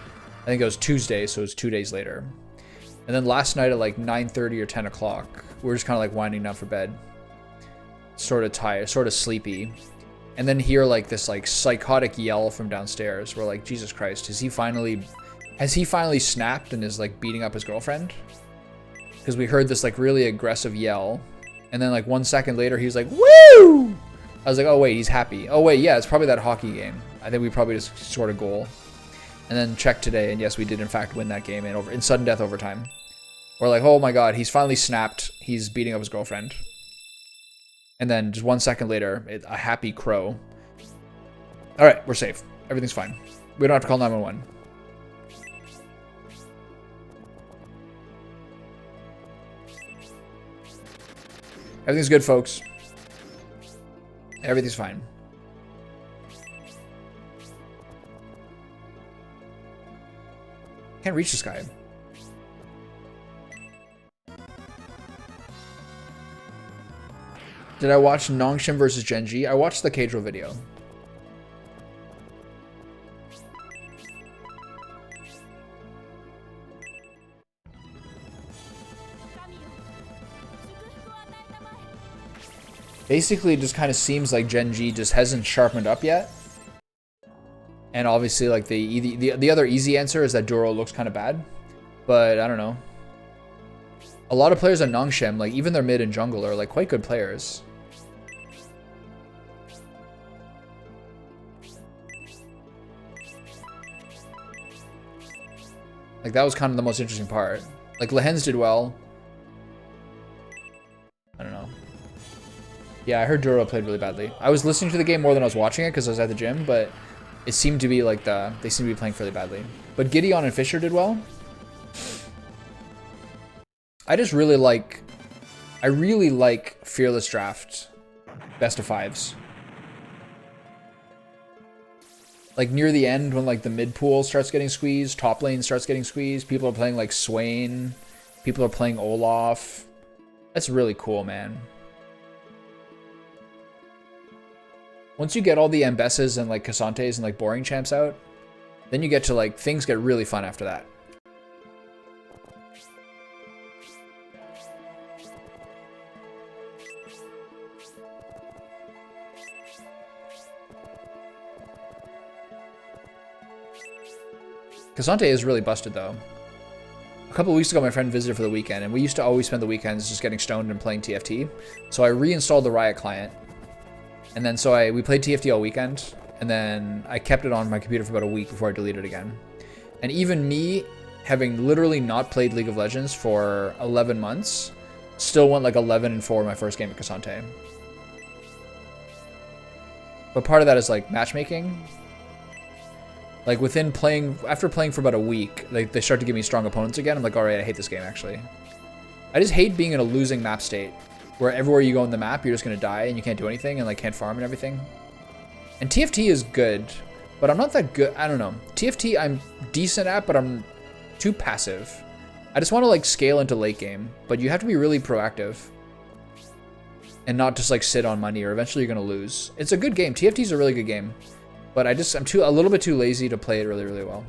I think it was Tuesday, so it was 2 days later. And then last night at like 9:30 or 10 o'clock, we were just kind of like winding down for bed, sort of tired, sort of sleepy, and then hear like this like psychotic yell from downstairs. We're like, Jesus Christ, has he finally snapped and is like beating up his girlfriend? Because we heard this like really aggressive yell. And then like 1 second later, he was like, woo! I was like, oh wait, he's happy. Oh wait, yeah, it's probably that hockey game. I think we probably just scored a goal. And then checked today, and yes, we did in fact win that game in sudden death overtime. We're like, oh my god, he's finally snapped. He's beating up his girlfriend. And then just 1 second later, a happy crow. All right, we're safe. Everything's fine. We don't have to call 911. Everything's good, folks. Everything's fine. Can't reach this guy. Did I watch Nongshim versus Genji? I watched the Cadro video. Basically, it just kind of seems like Genji just hasn't sharpened up yet. And obviously, like the other easy answer is that Duro looks kind of bad. But I don't know. A lot of players on Nongshim, like even their mid and jungle, are like quite good players. Like, that was kind of the most interesting part. Like, Lehens did well. I don't know. Yeah, I heard Duro played really badly. I was listening to the game more than I was watching it because I was at the gym, but it seemed to be like they seemed to be playing fairly badly. But Gideon and Fisher did well. I really like Fearless Draft best of fives. Like near the end when like the mid pool starts getting squeezed, top lane starts getting squeezed, people are playing like Swain, people are playing Olaf. That's really cool, man. Once you get all the Ambesses and like Cassantes and like boring champs out, then you get to like, things get really fun after that. Cassante is really busted though. A couple of weeks ago, my friend visited for the weekend, and we used to always spend the weekends just getting stoned and playing TFT. So I reinstalled the Riot client, and then we played TFT all weekend, and then I kept it on my computer for about a week before I deleted it again. And even me, having literally not played League of Legends for 11 months, still went like 11-4 my first game at Cassante. But part of that is like matchmaking. Like after playing for about a week, like they start to give me strong opponents again. I'm like, all right, I hate this game actually. I just hate being in a losing map state where everywhere you go on the map, you're just gonna die and you can't do anything and like can't farm and everything. And TFT is good, but I'm not that good. I don't know. TFT I'm decent at, but I'm too passive. I just want to like scale into late game, but you have to be really proactive and not just like sit on money or eventually you're gonna lose. It's a good game. TFT is a really good game. But I'm a little bit too lazy to play it really, really well.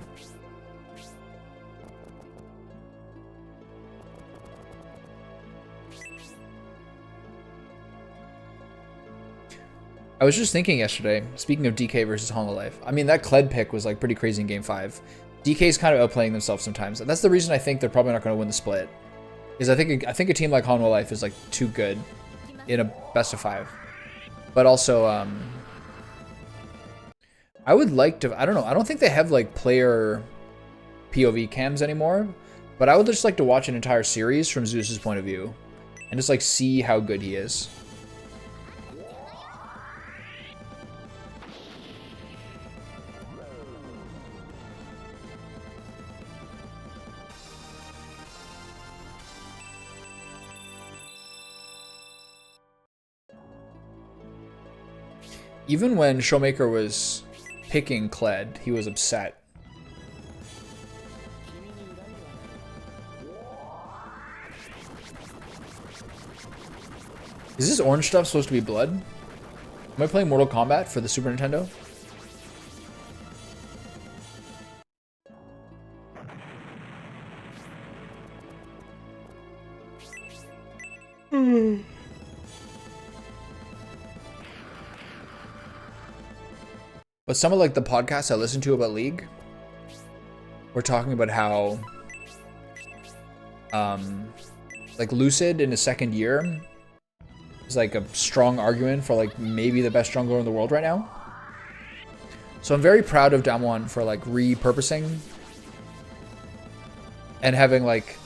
I was just thinking yesterday, speaking of DK versus Hololive, I mean, that Kled pick was like pretty crazy in game 5. DK's kind of outplaying themselves sometimes. And that's the reason I think they're probably not going to win the split. Is I think a team like Hololive is like too good in a best of 5. But also, I would like to, I don't know, I don't think they have like player POV cams anymore, but I would just like to watch an entire series from Zeus's point of view and just like see how good he is. Even when Showmaker was picking Kled, he was upset. Is this orange stuff supposed to be blood? Am I playing Mortal Kombat for the Super Nintendo? But some of like the podcasts I listen to about League were talking about how like Lucid in his second year is like a strong argument for like maybe the best jungler in the world right now. So I'm very proud of Damwon for like repurposing and having like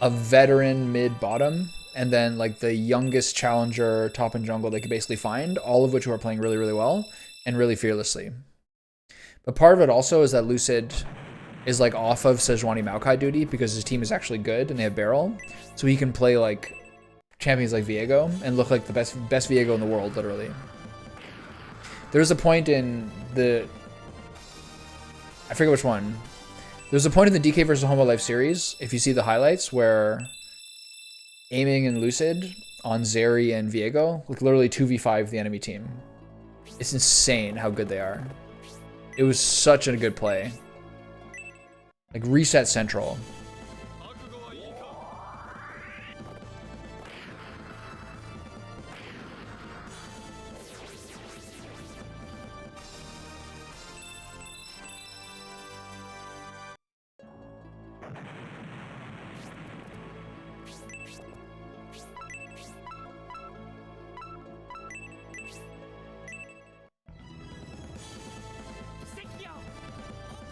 a veteran mid bottom and then like the youngest challenger top and jungle they could basically find, all of which are playing really, really well and really fearlessly. But part of it also is that Lucid is like off of Sejuani Maokai duty because his team is actually good and they have Beryl. So he can play like champions like Viego and look like the best Viego in the world, literally. There's a point in the, I forget which one. There's a point in the DK versus Hololive series, if you see the highlights, where aiming and Lucid on Zeri and Viego, like literally 2v5 the enemy team. It's insane how good they are. It was such a good play. Like reset central.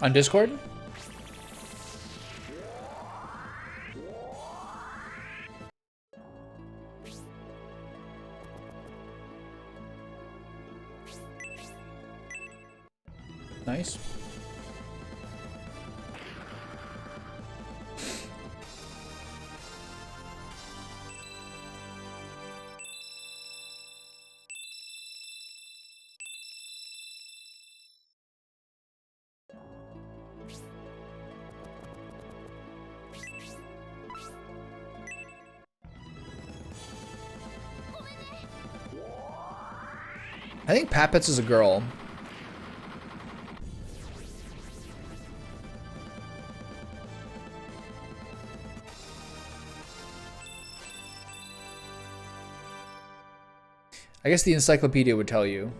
On Discord? Nice. I think Pappets is a girl. I guess the encyclopedia would tell you.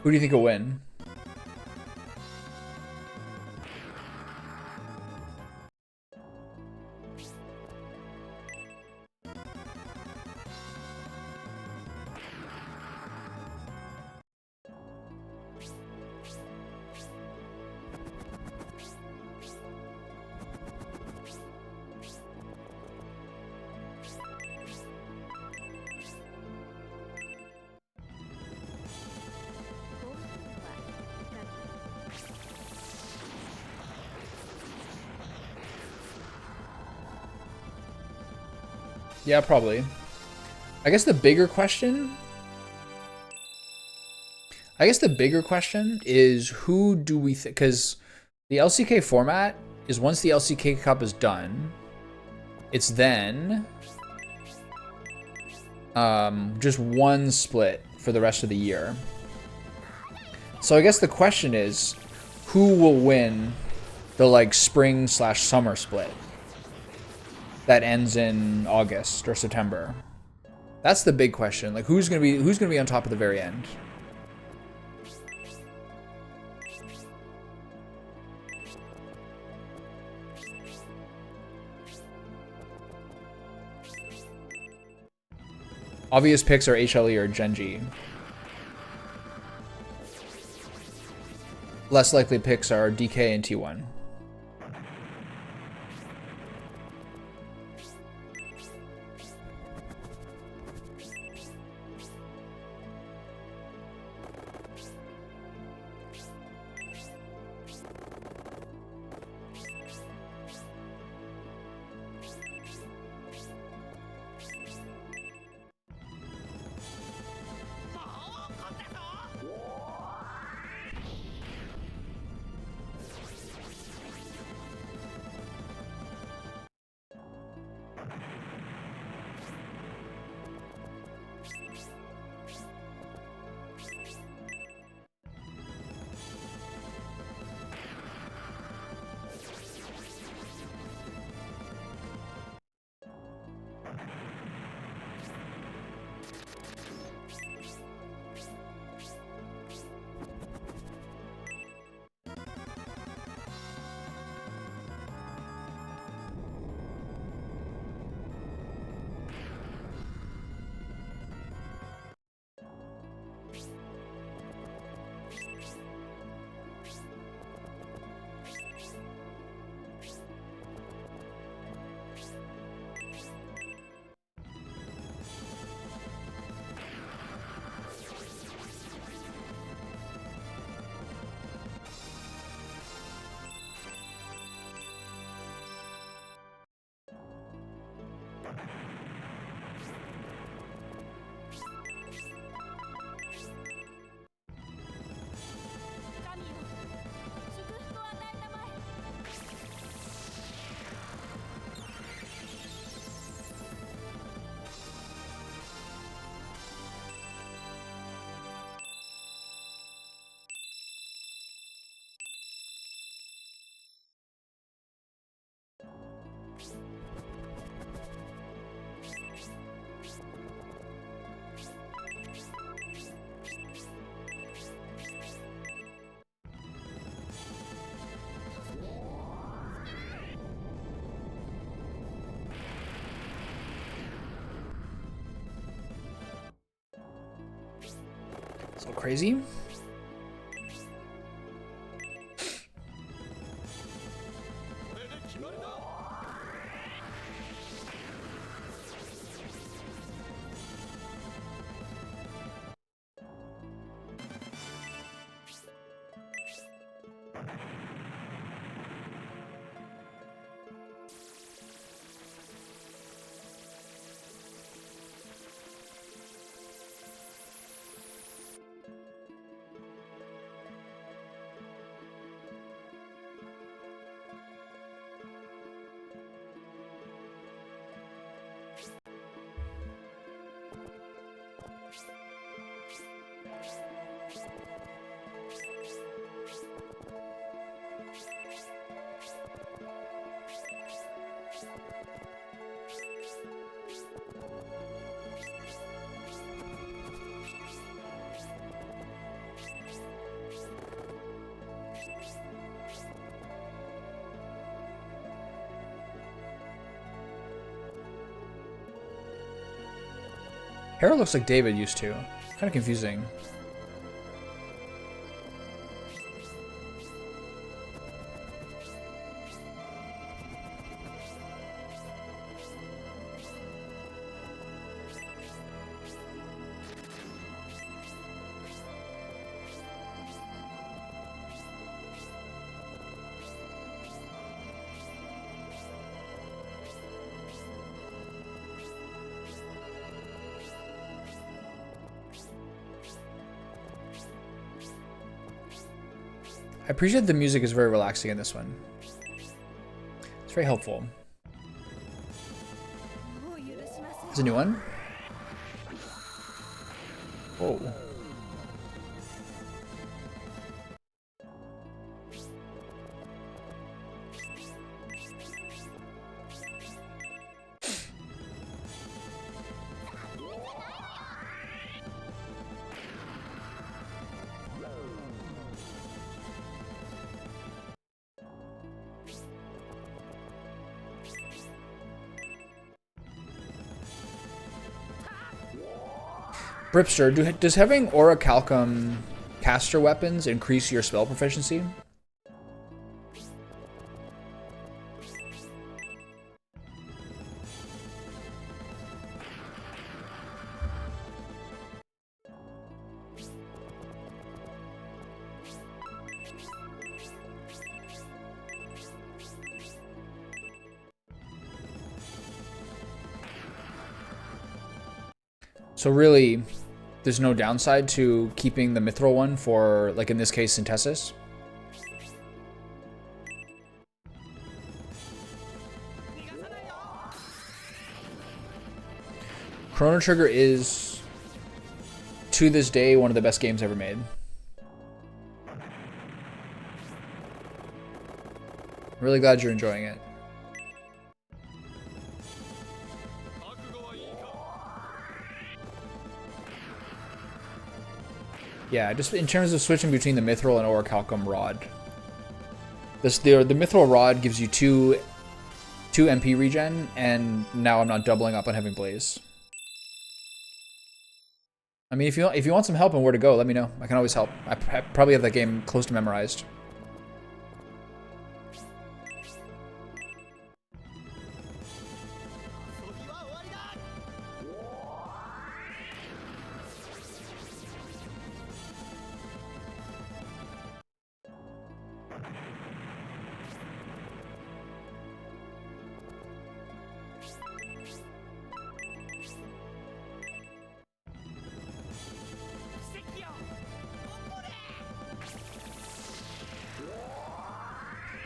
Who do you think will win? Yeah, probably. I guess the bigger question... is who do we think... Because the LCK format is once the LCK Cup is done, it's then just one split for the rest of the year. So I guess the question is, who will win the like spring/summer split that ends in August or September? That's the big question. Like who's gonna be on top at the very end? Obvious picks are HLE or Genji. Less likely picks are DK and T1. crazy. Hair looks like David used to. Kind of confusing. I appreciate the music is very relaxing in this one. It's very helpful. It's a new one. Whoa. Bripster, does having Orichalcum caster weapons increase your spell proficiency? So really, there's no downside to keeping the Mithril one for, like in this case, Synthesis? Chrono Trigger is, to this day, one of the best games ever made. Really glad you're enjoying it. Yeah, just in terms of switching between the Mithril and Orichalcum Rod. The Mithril Rod gives you 2 MP regen, and now I'm not doubling up on having Blaze. I mean, if you want some help on where to go, let me know. I can always help. I probably have that game close to memorized.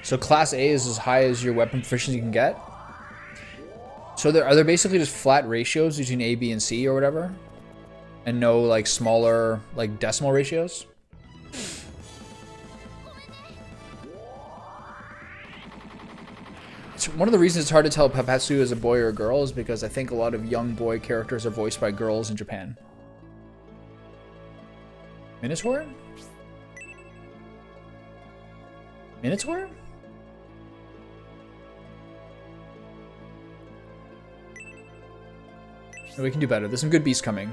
So class A is as high as your weapon proficiency can get. So are there basically just flat ratios between A, B, and C or whatever? And no like smaller like decimal ratios? So one of the reasons it's hard to tell if Hepatsu is a boy or a girl is because I think a lot of young boy characters are voiced by girls in Japan. Minotaur? Minotaur? We can do better. There's some good beasts coming.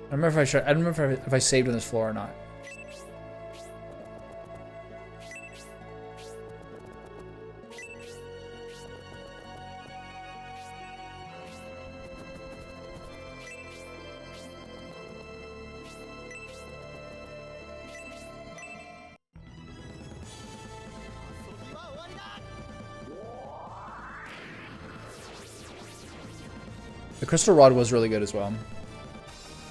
I don't remember I don't remember if I saved on this floor or not. The crystal rod was really good as well.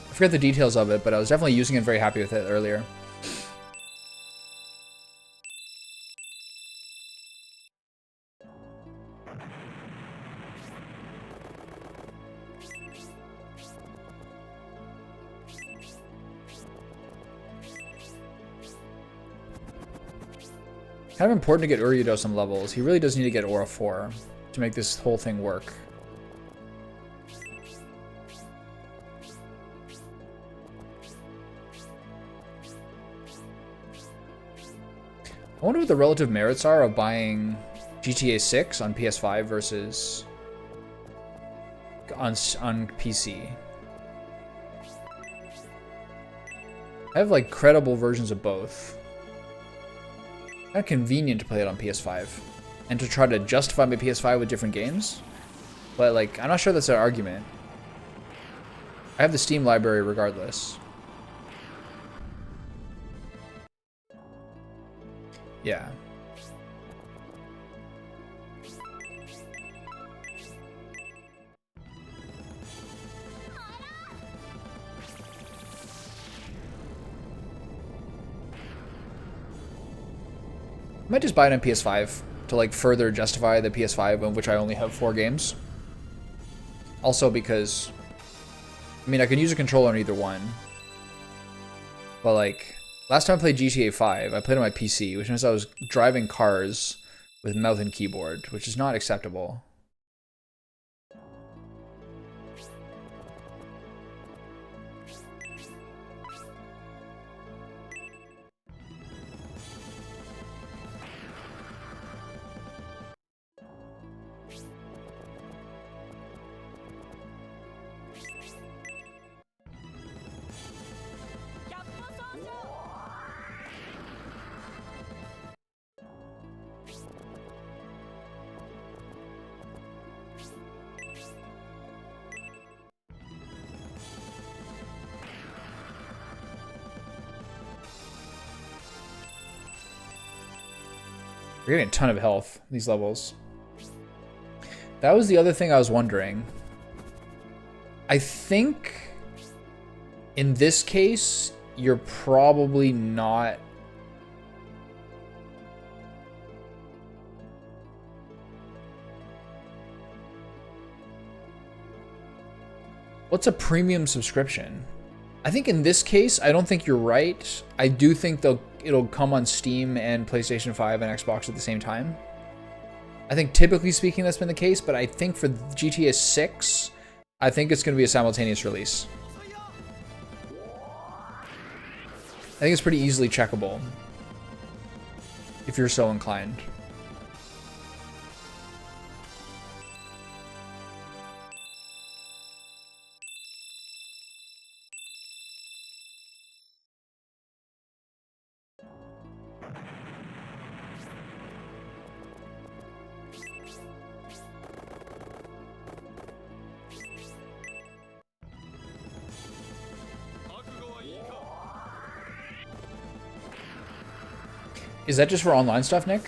I forget the details of it, but I was definitely using it, very happy with it earlier. Kind of important to get Uryudo some levels. He really does need to get Aura 4 to make this whole thing work. I wonder what the relative merits are of buying GTA 6 on PS5 versus on PC. I have like credible versions of both. Kind of convenient to play it on PS5 and to try to justify my PS5 with different games, but like I'm not sure that's an argument. I have the Steam library regardless. Yeah. I might just buy it on PS5 to like further justify the PS5 on which I only have 4 games. Also because, I mean, I can use a controller on either one, but like last time I played GTA 5, I played on my PC, which means I was driving cars with mouse and keyboard, which is not acceptable. We're getting a ton of health, these levels. That was the other thing I was wondering. I think in this case, you're probably not... What's a premium subscription? I think in this case, I don't think you're right. I do think it'll come on Steam and PlayStation 5 and Xbox at the same time. I think typically speaking that's been the case, but I think for GTA 6, I think it's going to be a simultaneous release. I think it's pretty easily checkable if you're so inclined. Is that just for online stuff, Nick?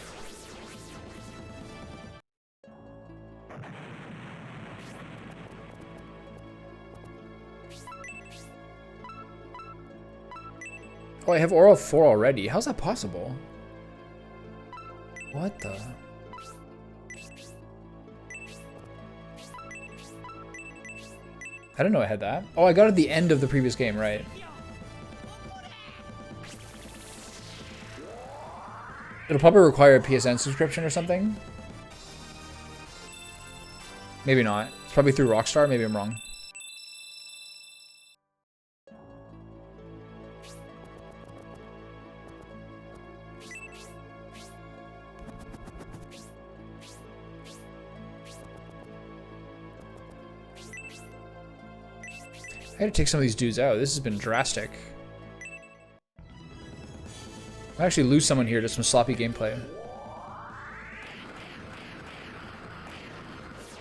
Oh, I have Aura 4 already. How's that possible? What the? I didn't know I had that. Oh, I got it at the end of the previous game, right? It'll probably require a PSN subscription or something. Maybe not. It's probably through Rockstar. Maybe I'm wrong. I gotta take some of these dudes out. This has been drastic. I actually lose someone here to some sloppy gameplay.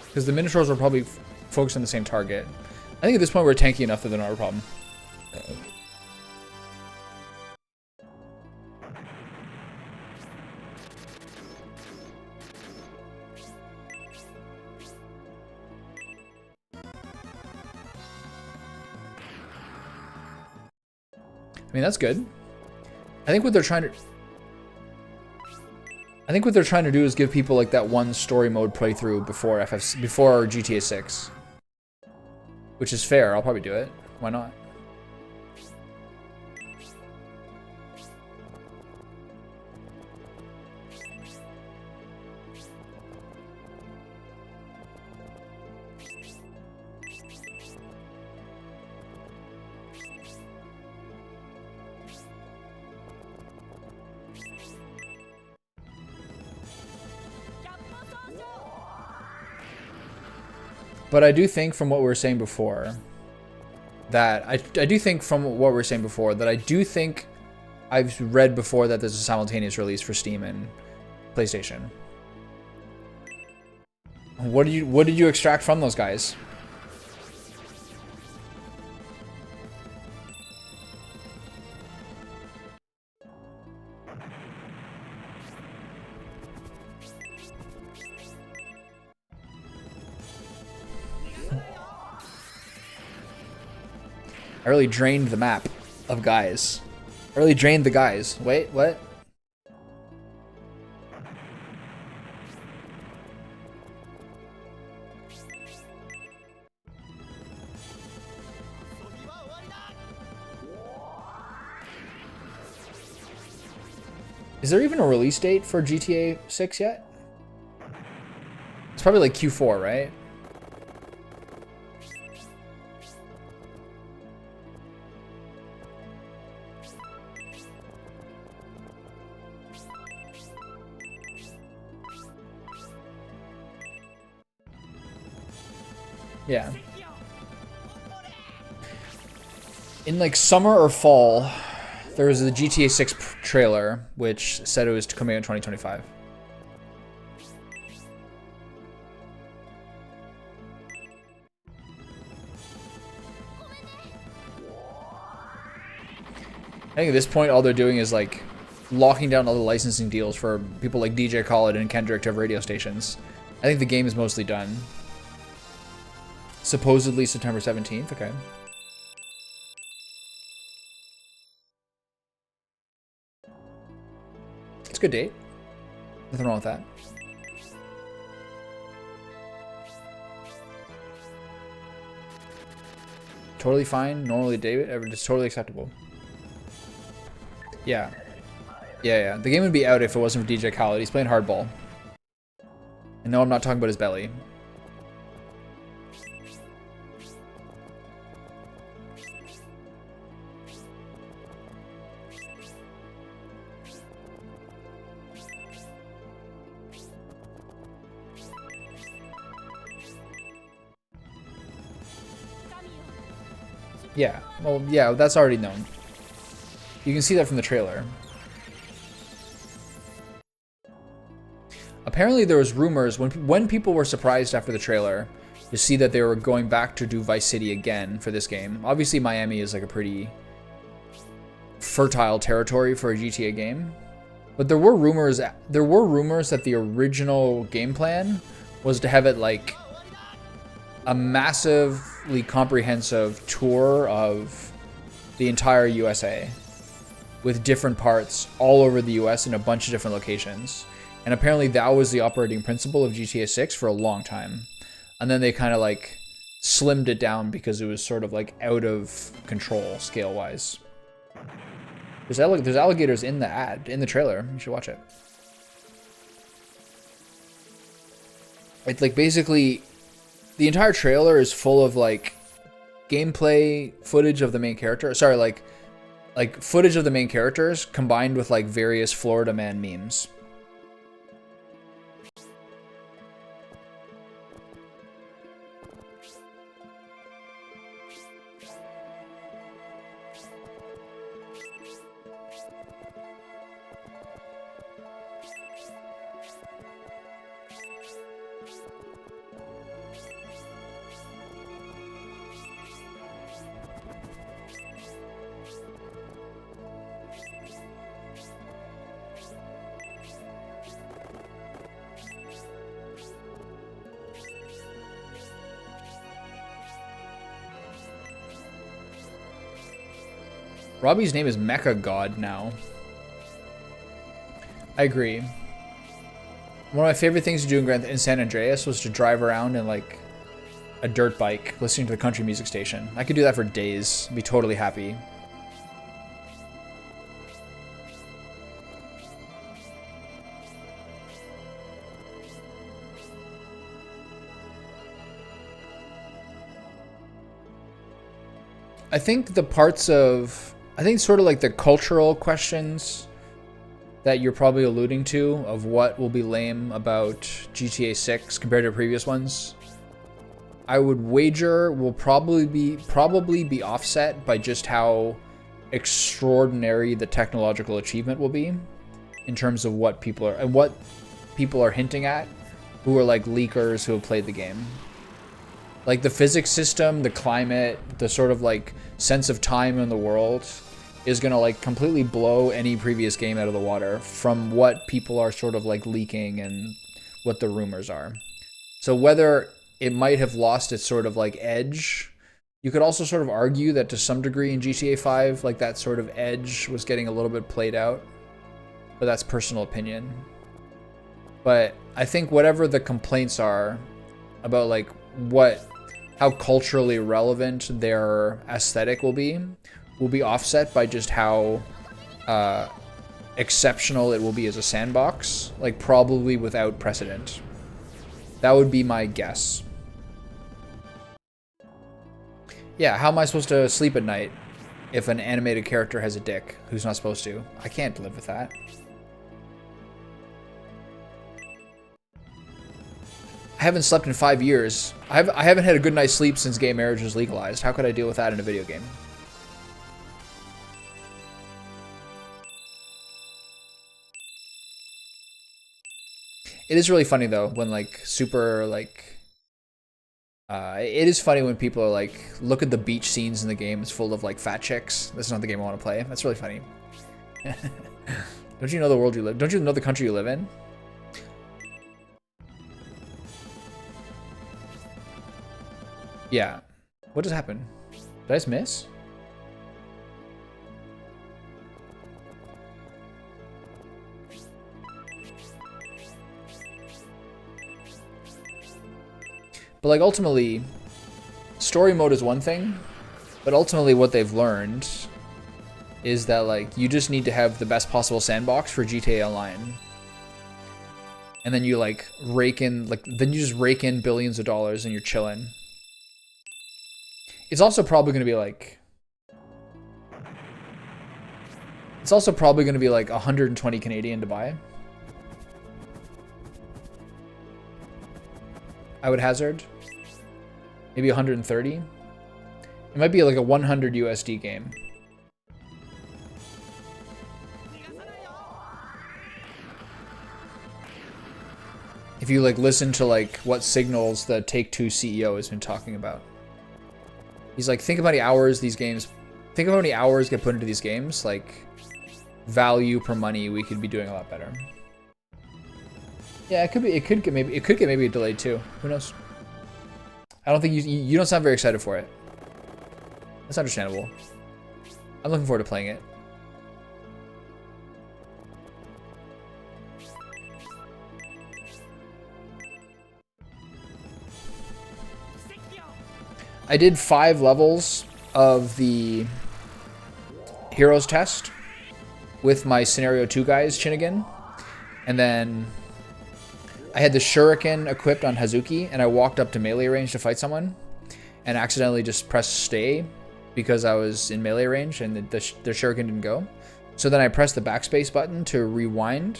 Because the Minotaurs are probably focused on the same target. I think at this point we're tanky enough that they're not a problem. I mean, that's good. I think what they're trying to do is give people like that one story mode playthrough before before GTA 6. Which is fair. I'll probably do it. Why not? But I do think from what we were saying before that I do think I've read before that there's a simultaneous release for Steam and PlayStation. What did you extract from those guys? I really drained the map of guys. I really drained the guys. Wait, what? Is there even a release date for GTA 6 yet? It's probably like Q4, right? Yeah. In like summer or fall, there was the GTA 6 trailer, which said it was coming out in 2025. I think at this point, all they're doing is like locking down all the licensing deals for people like DJ Khaled and Kendrick to have radio stations. I think the game is mostly done. Supposedly September 17th, okay. It's a good date. Nothing wrong with that. Totally fine. Normally David, just totally acceptable. Yeah. Yeah. The game would be out if it wasn't for DJ Khaled. He's playing hardball. And no, I'm not talking about his belly. Yeah, well, yeah, that's already known. You can see that from the trailer. Apparently there was rumors, when people were surprised after the trailer to see that they were going back to do Vice City again for this game. Obviously Miami is like a pretty fertile territory for a GTA game. But there were rumors that the original game plan was to have it like a massively comprehensive tour of the entire USA with different parts all over the US in a bunch of different locations. And apparently that was the operating principle of GTA 6 for a long time. And then they kind of like slimmed it down because it was sort of like out of control scale-wise. There's alligators in the trailer. You should watch it. It's like basically the entire trailer is full of like gameplay footage of the main character. Sorry, like footage of the main characters combined with like various Florida Man memes. Robbie's name is Mecha God now. I agree. One of my favorite things to do in San Andreas was to drive around in like a dirt bike, listening to the country music station. I could do that for days, be totally happy. I think sort of like the cultural questions that you're probably alluding to of what will be lame about GTA 6 compared to previous ones, I would wager will probably be offset by just how extraordinary the technological achievement will be in terms of what people are hinting at who are like leakers who have played the game. Like the physics system, the climate, the sort of like sense of time in the world is gonna like completely blow any previous game out of the water from what people are sort of like leaking and what the rumors are. So whether it might have lost its sort of like edge, you could also sort of argue that to some degree in GTA 5, like that sort of edge was getting a little bit played out, but that's personal opinion. But I think whatever the complaints are about like how culturally relevant their aesthetic will be offset by just how exceptional it will be as a sandbox, like probably without precedent. That would be my guess. Yeah, how am I supposed to sleep at night if an animated character has a dick who's not supposed to? I can't live with that. I haven't slept in 5 years. I haven't had a good night's sleep since gay marriage was legalized. How could I deal with that in a video game? It is really funny though when like super like it is funny when people are like, look at the beach scenes in the game, it's full of like fat chicks. That's not the game I want to play. That's really funny. Don't you know the world you live? Don't you know the country you live in? Yeah. What just happened? Did I just miss? But like ultimately, story mode is one thing, but ultimately what they've learned is that like you just need to have the best possible sandbox for GTA Online. And then you like rake in billions of dollars and you're chilling. It's also probably going to be like 120 Canadian to buy. I would hazard maybe 130. It might be like a 100 USD game. If you like listen to like what signals the Take-Two CEO has been talking about. He's like, think about how many hours get put into these games, like value per money, we could be doing a lot better. Yeah, it could get maybe delayed too. Who knows? I don't think you don't sound very excited for it. That's understandable. I'm looking forward to playing it. I did 5 levels of the Heroes test with my Scenario 2 guys, Chinnigan. And then I had the Shuriken equipped on Hazuki, and I walked up to melee range to fight someone and accidentally just pressed stay because I was in melee range and the Shuriken didn't go. So then I pressed the backspace button to rewind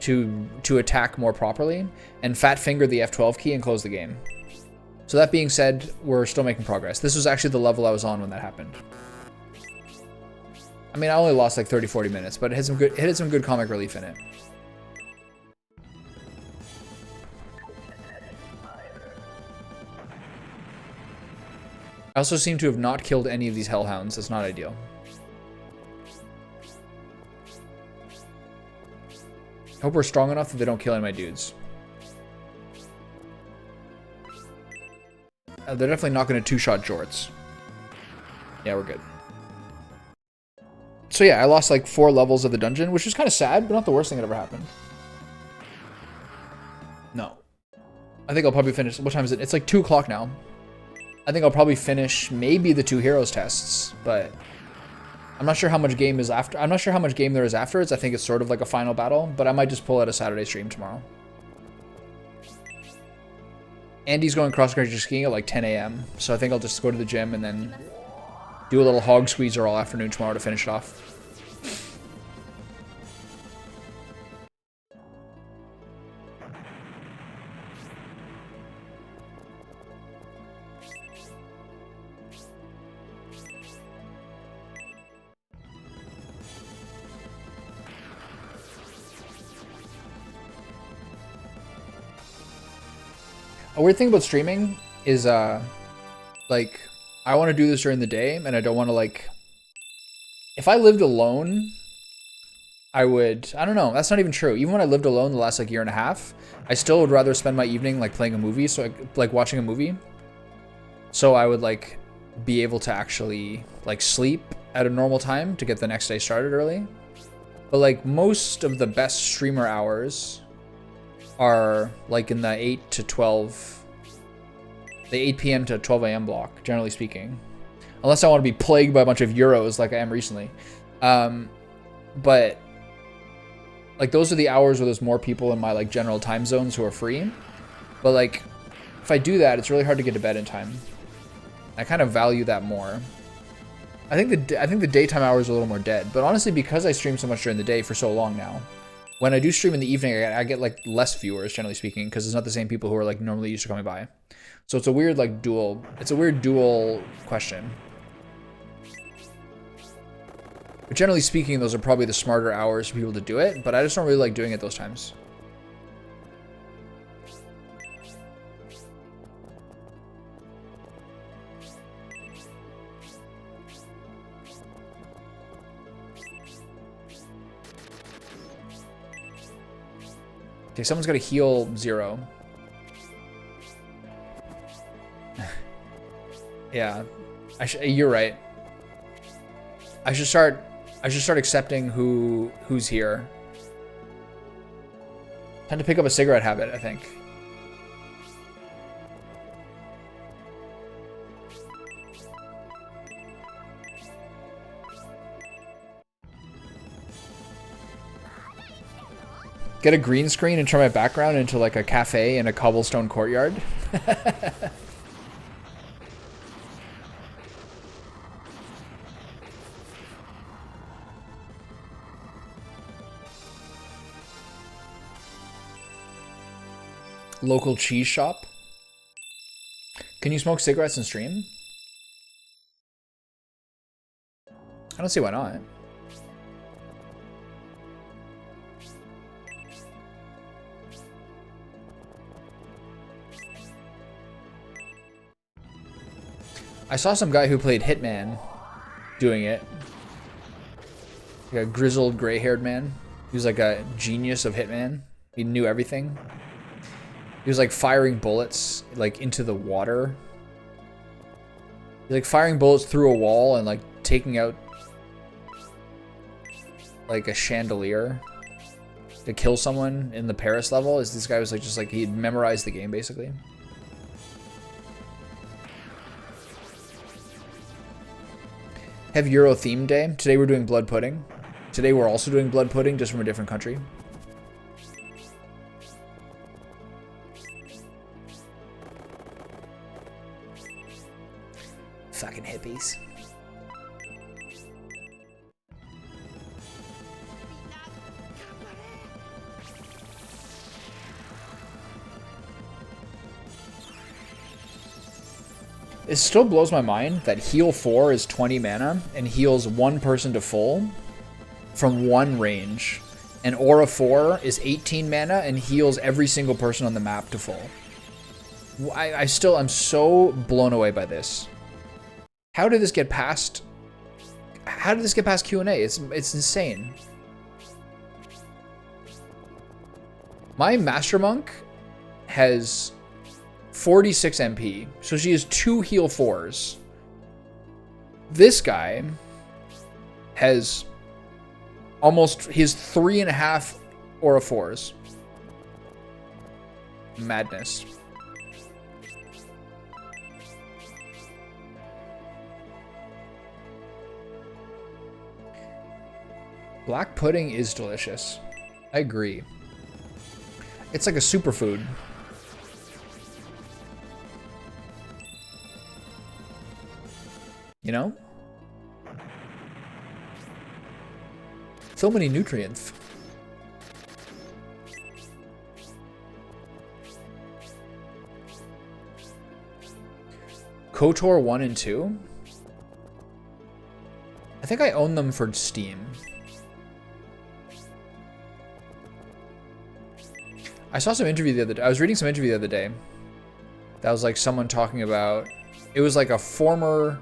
to attack more properly and fat finger the F12 key and close the game. So that being said, we're still making progress. This was actually the level I was on when that happened. I mean, I only lost like 30-40 minutes, but it had some good comic relief in it. I also seem to have not killed any of these hellhounds. That's not ideal. I hope we're strong enough that they don't kill any of my dudes. They're definitely not going to two-shot Jorts. Yeah, we're good. So yeah, I lost like 4 levels of the dungeon, which is kind of sad, but not the worst thing that ever happened. No. I think I'll probably finish. What time is it? It's like 2 o'clock now. I think I'll probably finish maybe the 2 heroes tests, but I'm not sure how much game is after. I'm not sure how much game there is afterwards. I think it's sort of like a final battle, but I might just pull out a Saturday stream tomorrow. Andy's going cross-country skiing at like 10 a.m. So I think I'll just go to the gym and then do a little hog squeezer all afternoon tomorrow to finish it off. A weird thing about streaming is, like, I want to do this during the day, and I don't want to, like... If I lived alone, I would... I don't know, that's not even true. Even when I lived alone the last, like, year and a half, I still would rather spend my evening, like, playing a movie, so, like, watching a movie. So I would, like, be able to actually, like, sleep at a normal time to get the next day started early. But, like, most of the best streamer hours are like in the 8 to 12, the 8 p.m. to 12 a.m. block, generally speaking. Unless I want to be plagued by a bunch of Euros like I am recently. But like those are the hours where there's more people in my like general time zones who are free. But like if I do that, it's really hard to get to bed in time. I kind of value that more. I think the daytime hours are a little more dead. But honestly, because I stream so much during the day for so long now, when I do stream in the evening, I get like less viewers, generally speaking, because it's not the same people who are like normally used to coming by. So it's a weird like dual question. But generally speaking, those are probably the smarter hours for people to do it, but I just don't really like doing it those times. Okay, someone's got to heal 0. Yeah, you're right. I should start accepting who's here. Time to pick up a cigarette habit, I think. Get a green screen and turn my background into like a cafe in a cobblestone courtyard. Local cheese shop. Can you smoke cigarettes and stream? I don't see why not. I saw some guy who played Hitman doing it. Like a grizzled, gray-haired man. He was like a genius of Hitman. He knew everything. He was like firing bullets like into the water. He was like firing bullets through a wall and like taking out like a chandelier to kill someone in the Paris level. Is this guy was like just like he'd memorized the game basically. Have Euro theme day. Today we're doing blood pudding. Today we're also doing blood pudding, just from a different country. Fucking hippies. It still blows my mind that heal 4 is 20 mana and heals one person to full from one range. And Aura 4 is 18 mana and heals every single person on the map to full. I'm so blown away by this. How did this get past? How did this get past Q&A? It's insane. My Master Monk has 46 MP, so she has 2 heal 4s. This guy has Almost his 3.5 Aura 4s. Madness. Black pudding is delicious. I agree. It's like a superfood. You know? So many nutrients. KOTOR 1 and 2? I think I own them for Steam. I saw some interview the other day. I was reading some interview the other day. That was like someone talking about, it was like a former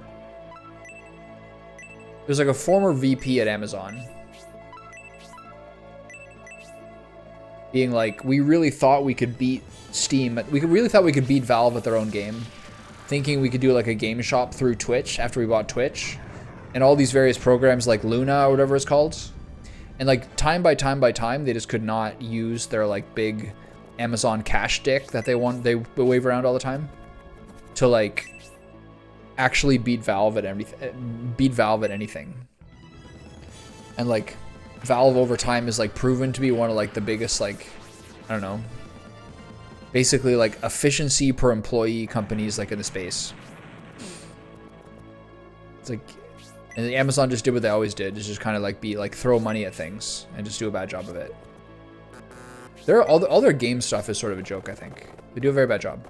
VP at Amazon being like, we really thought we could beat Steam. We really thought we could beat Valve at their own game, thinking we could do like a game shop through Twitch after we bought Twitch and all these various programs like Luna or whatever it's called. And like time by time, they just could not use their like big Amazon cash stick that they wave around all the time to like actually beat Valve at anything. And like Valve over time is like proven to be one of like the biggest, like, I don't know, basically like efficiency per employee companies like in the space. It's like, and Amazon just did what they always did, is just kind of like throw money at things and just do a bad job of it. All their game stuff is sort of a joke, I think. They do a very bad job.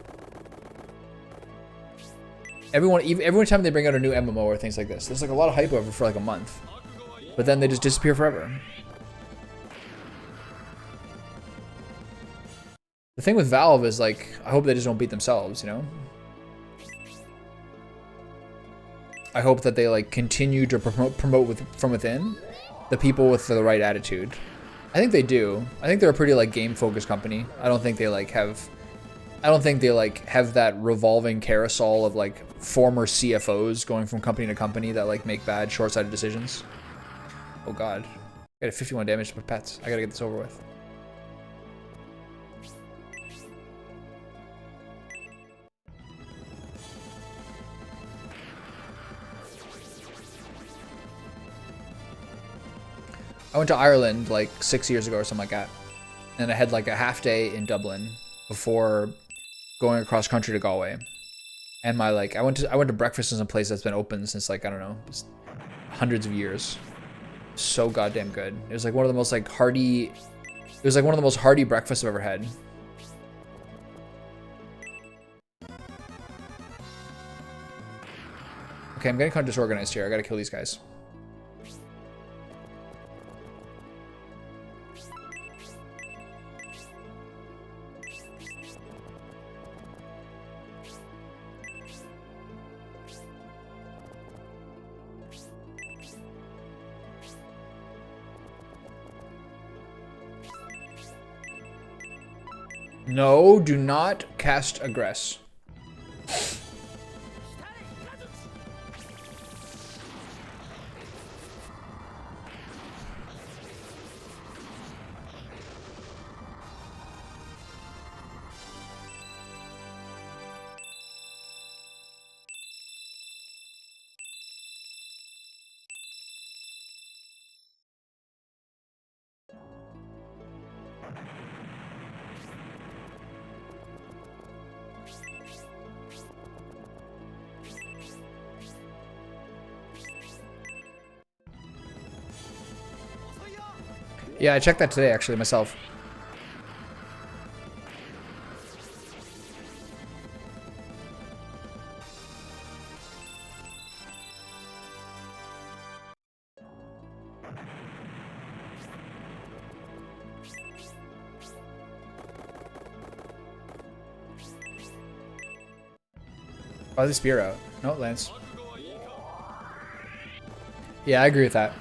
Every time they bring out a new MMO or things like this, there's like a lot of hype over for like a month, but then they just disappear forever. The thing with Valve is like, I hope they just don't beat themselves, you know? I hope that they like continue to promote from within the people with the right attitude. I think they do. I think they're a pretty like game focused company. I don't think they have that revolving carousel of like former CFOs going from company to company that like make bad short-sighted decisions. Oh god. I got a 51 damage to my pets. I gotta get this over with. I went to Ireland like 6 years ago or something like that. And I had like a half day in Dublin before going across country to Galway. And my like I went to breakfast in some place that's been open since like, I don't know, hundreds of years. So goddamn good. It was like one of the most like hearty, it was like one of the most hearty breakfasts I've ever had. Okay, I'm getting kind of disorganized here. I gotta kill these guys. No, do not cast aggress. Yeah, I checked that today, actually, myself. Oh, the spear out. No, it lands. Yeah, I agree with that.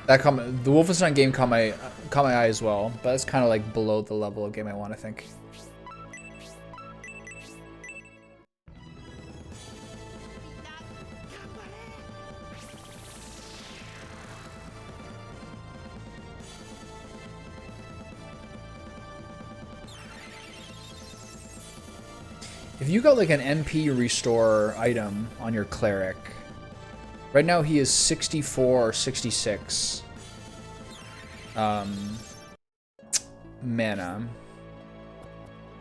The Wolfenstein game caught my eye as well, but it's kind of like below the level of game I want, I think. If you got like an MP restore item on your cleric, right now he is 64 or 66 mana,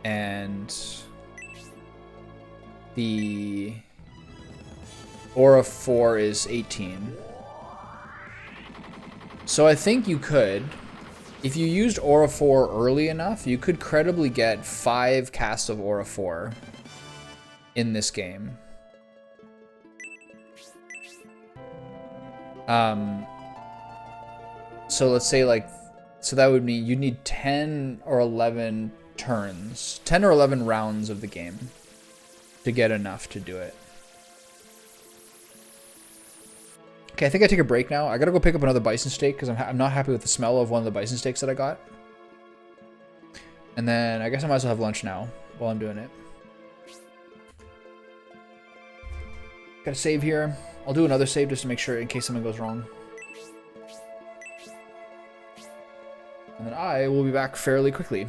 and the Aura 4 is 18. So I think you could, if you used Aura 4 early enough, you could credibly get 5 casts of Aura 4 in this game. So let's say like, so that would mean you'd need 10 or 11 turns, 10 or 11 rounds of the game to get enough to do it. Okay, I think I take a break now. I gotta go pick up another bison steak because I'm not happy with the smell of one of the bison steaks that I got. And then I guess I might as well have lunch now while I'm doing it. Gotta save here. I'll do another save just to make sure in case something goes wrong. And then I will be back fairly quickly.